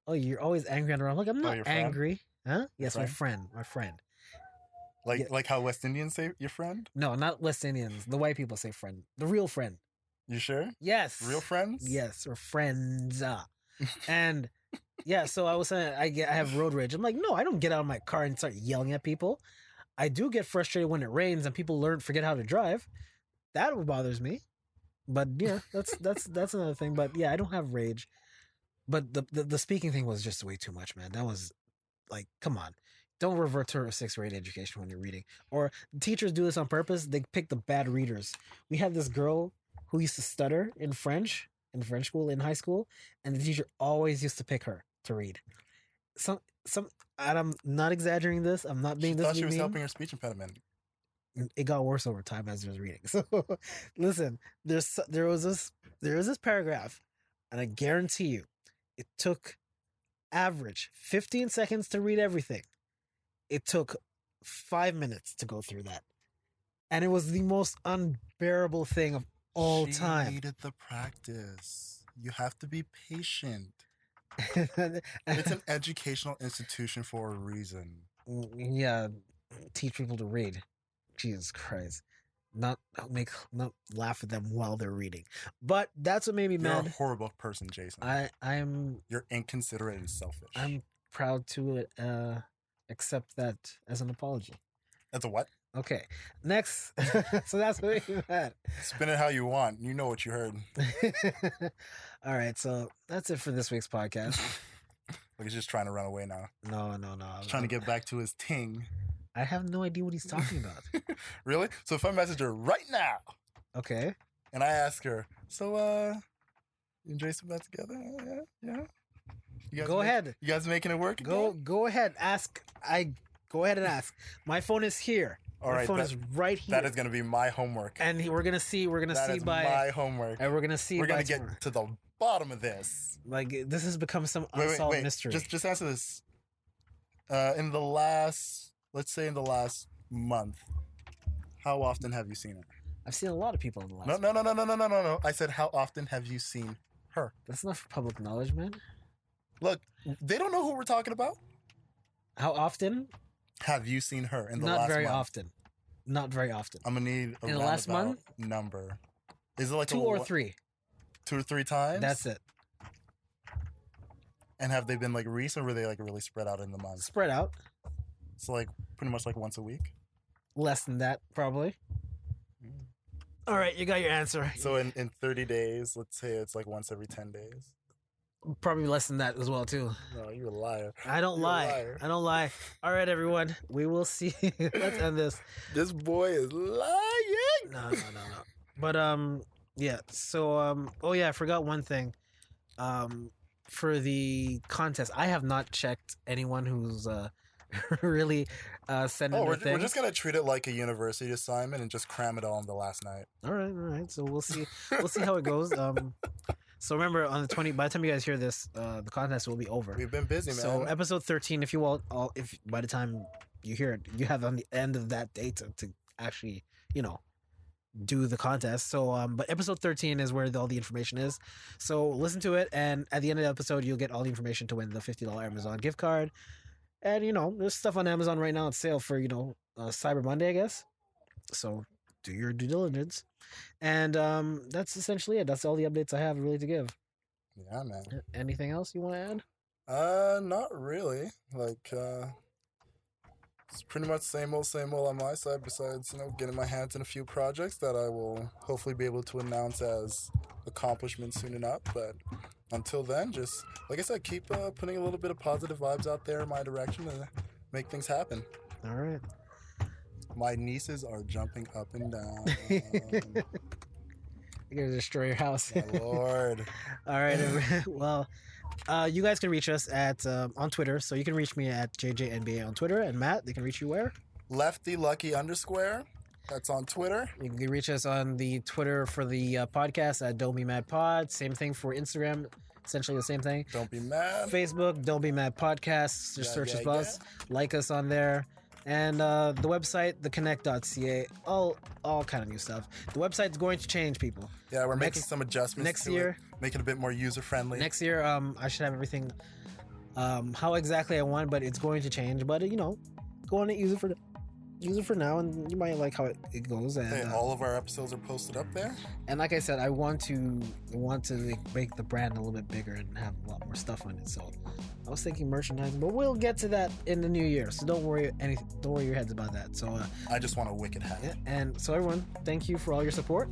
Speaker 2: oh, you're always angry on the road. I'm like, I'm not angry, huh? Yes, my friend.
Speaker 1: Like how West Indians say your friend?
Speaker 2: No, not West Indians. The white people say friend. The real friend.
Speaker 1: You sure?
Speaker 2: Yes.
Speaker 1: Real friends?
Speaker 2: Yes, or friends. And yeah, so I was saying I have road rage. I'm like, no, I don't get out of my car and start yelling at people. I do get frustrated when it rains and people forget how to drive. That bothers me. But yeah, that's another thing. But yeah, I don't have rage. But the speaking thing was just way too much, man. That was like, come on. Don't revert to a 6th grade education when you're reading. Or teachers do this on purpose. They pick the bad readers. We had this girl who used to stutter in French school, in high school, and the teacher always used to pick her to read. And I'm not exaggerating this. I'm not being this.
Speaker 1: Thought she was helping her speech impediment.
Speaker 2: It got worse over time as I was reading. So listen, there was this paragraph, and I guarantee you, it took average 15 seconds to read everything. It took 5 minutes to go through that. And it was the most unbearable thing of all time.
Speaker 1: She needed the practice. You have to be patient. It's an educational institution for a reason.
Speaker 2: Yeah, teach people to read. Jesus Christ. Not laugh at them while they're reading. But that's what made me mad.
Speaker 1: You're a horrible person, Jason. You're inconsiderate and selfish.
Speaker 2: I'm proud to accept that as an apology.
Speaker 1: That's a what?
Speaker 2: Okay. Next. So that's what made me mad.
Speaker 1: Spin it how you want. You know what you heard.
Speaker 2: All right. So that's it for this week's podcast.
Speaker 1: Like he's just trying to run away now.
Speaker 2: No.
Speaker 1: He's trying to get back to his ting.
Speaker 2: I have no idea what he's talking about.
Speaker 1: Really? So if I message her right now.
Speaker 2: Okay.
Speaker 1: And I ask her, so you and Jason back together? Yeah.
Speaker 2: Go ahead.
Speaker 1: You guys making it work?
Speaker 2: Go ahead. Ask. Go ahead and ask. My phone is here.
Speaker 1: All right,
Speaker 2: my phone is right here.
Speaker 1: That is going to be my homework.
Speaker 2: And we're gonna see.
Speaker 1: That is my homework.
Speaker 2: And we're gonna see.
Speaker 1: We're gonna get to the bottom of this.
Speaker 2: Like this has become some unsolved mystery.
Speaker 1: Just answer this. Let's say in the last month, how often have you seen her?
Speaker 2: I've seen a lot of people in the last.
Speaker 1: No. I said, how often have you seen her?
Speaker 2: That's not for public knowledge, man.
Speaker 1: Look, they don't know who we're talking about.
Speaker 2: How often
Speaker 1: have you seen her in the last month?
Speaker 2: Not very often.
Speaker 1: I'm gonna need
Speaker 2: in the last month
Speaker 1: number. Is it like
Speaker 2: 2 or 3?
Speaker 1: 2 or 3 times?
Speaker 2: That's it.
Speaker 1: And have they been like recent, or were they like really spread out in the month?
Speaker 2: Spread out.
Speaker 1: So like pretty much like once a week.
Speaker 2: less than that, probably. All right, you got your answer.
Speaker 1: So in 30 days, let's say it's like once every 10 days.
Speaker 2: Probably less than that as well, too.
Speaker 1: No, you're a liar.
Speaker 2: I don't lie. I don't lie. All right, everyone. We will see. Let's end this.
Speaker 1: This boy is lying.
Speaker 2: No. But, yeah. So, oh, yeah, I forgot one thing. For the contest, I have not checked anyone who's really sending
Speaker 1: we're
Speaker 2: things.
Speaker 1: just going to treat it like a university assignment and just cram it all in the last night.
Speaker 2: All right. So we'll see. We'll see how it goes. So remember, on the 20th, by the time you guys hear this, the contest will be over.
Speaker 1: We've been busy, man.
Speaker 2: So episode 13, if by the time you hear it, you have on the end of that date to actually, do the contest. So, but episode 13 is where all the information is. So listen to it, and at the end of the episode, you'll get all the information to win the $50 Amazon gift card. And, there's stuff on Amazon right now on sale for, Cyber Monday, I guess. So do your due diligence. And that's essentially it. That's all the updates I have really to give.
Speaker 1: Yeah, man.
Speaker 2: Anything else you want to
Speaker 1: add? Not really. It's pretty much same old on my side, besides, getting my hands in a few projects that I will hopefully be able to announce as accomplishments soon enough. But until then, just, like I said, keep putting a little bit of positive vibes out there in my direction to make things happen.
Speaker 2: All right.
Speaker 1: My nieces are jumping up and down.
Speaker 2: You're going to destroy your house.
Speaker 1: My Lord.
Speaker 2: All right. Well, you guys can reach us at on Twitter. So you can reach me at JJNBA on Twitter. And Matt, they can reach you where?
Speaker 1: LeftyLucky_. That's on Twitter.
Speaker 2: You can reach us on the Twitter for the podcast at Don't Be Mad Pod. Same thing for Instagram. Essentially the same thing.
Speaker 1: Don't Be Mad.
Speaker 2: Facebook, Don't Be Mad Podcast. Just search us. Like us on there. And the website, theconnect.ca, all kind of new stuff. The website's going to change, people.
Speaker 1: Yeah, we're making some adjustments
Speaker 2: next
Speaker 1: to
Speaker 2: year.
Speaker 1: Make it a bit more user-friendly.
Speaker 2: Next year, I should have everything how exactly I want, but it's going to change. But, go on and use it for now, and you might like how it goes. And
Speaker 1: all of our episodes are posted up there.
Speaker 2: And like I said, I want to make the brand a little bit bigger and have a lot more stuff on it. So I was thinking merchandising, but we'll get to that in the new year. So don't worry your heads about that. So
Speaker 1: I just want a wicked hat.
Speaker 2: Yeah, and so everyone, thank you for all your support,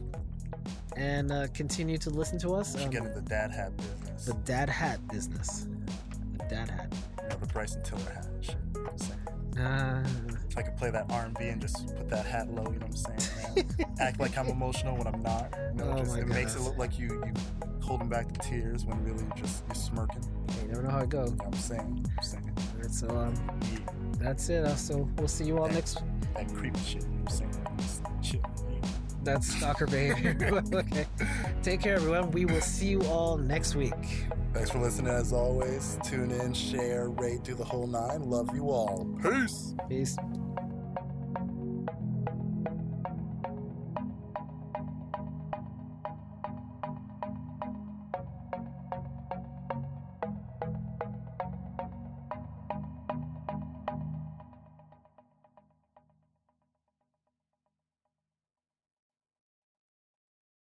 Speaker 2: and continue to listen to us.
Speaker 1: Get into the dad hat business.
Speaker 2: The dad hat business. The dad hat.
Speaker 1: The Bryson Tiller hat. Shit. If I could play that R&B and just put that hat low, you know what I'm saying? Act like I'm emotional when I'm not. It makes it look like you holding back the tears when really you're smirking.
Speaker 2: You never know how it goes.
Speaker 1: I'm saying.
Speaker 2: Right, so that's it. So we'll see you all next.
Speaker 1: That creepy shit. You know what I'm saying? Shit.
Speaker 2: That's stalker behavior. Okay. Take care, everyone. We will see you all next week.
Speaker 1: Thanks for listening as always. Tune in, share, rate, do the whole 9. Love you all. Peace.
Speaker 2: Peace.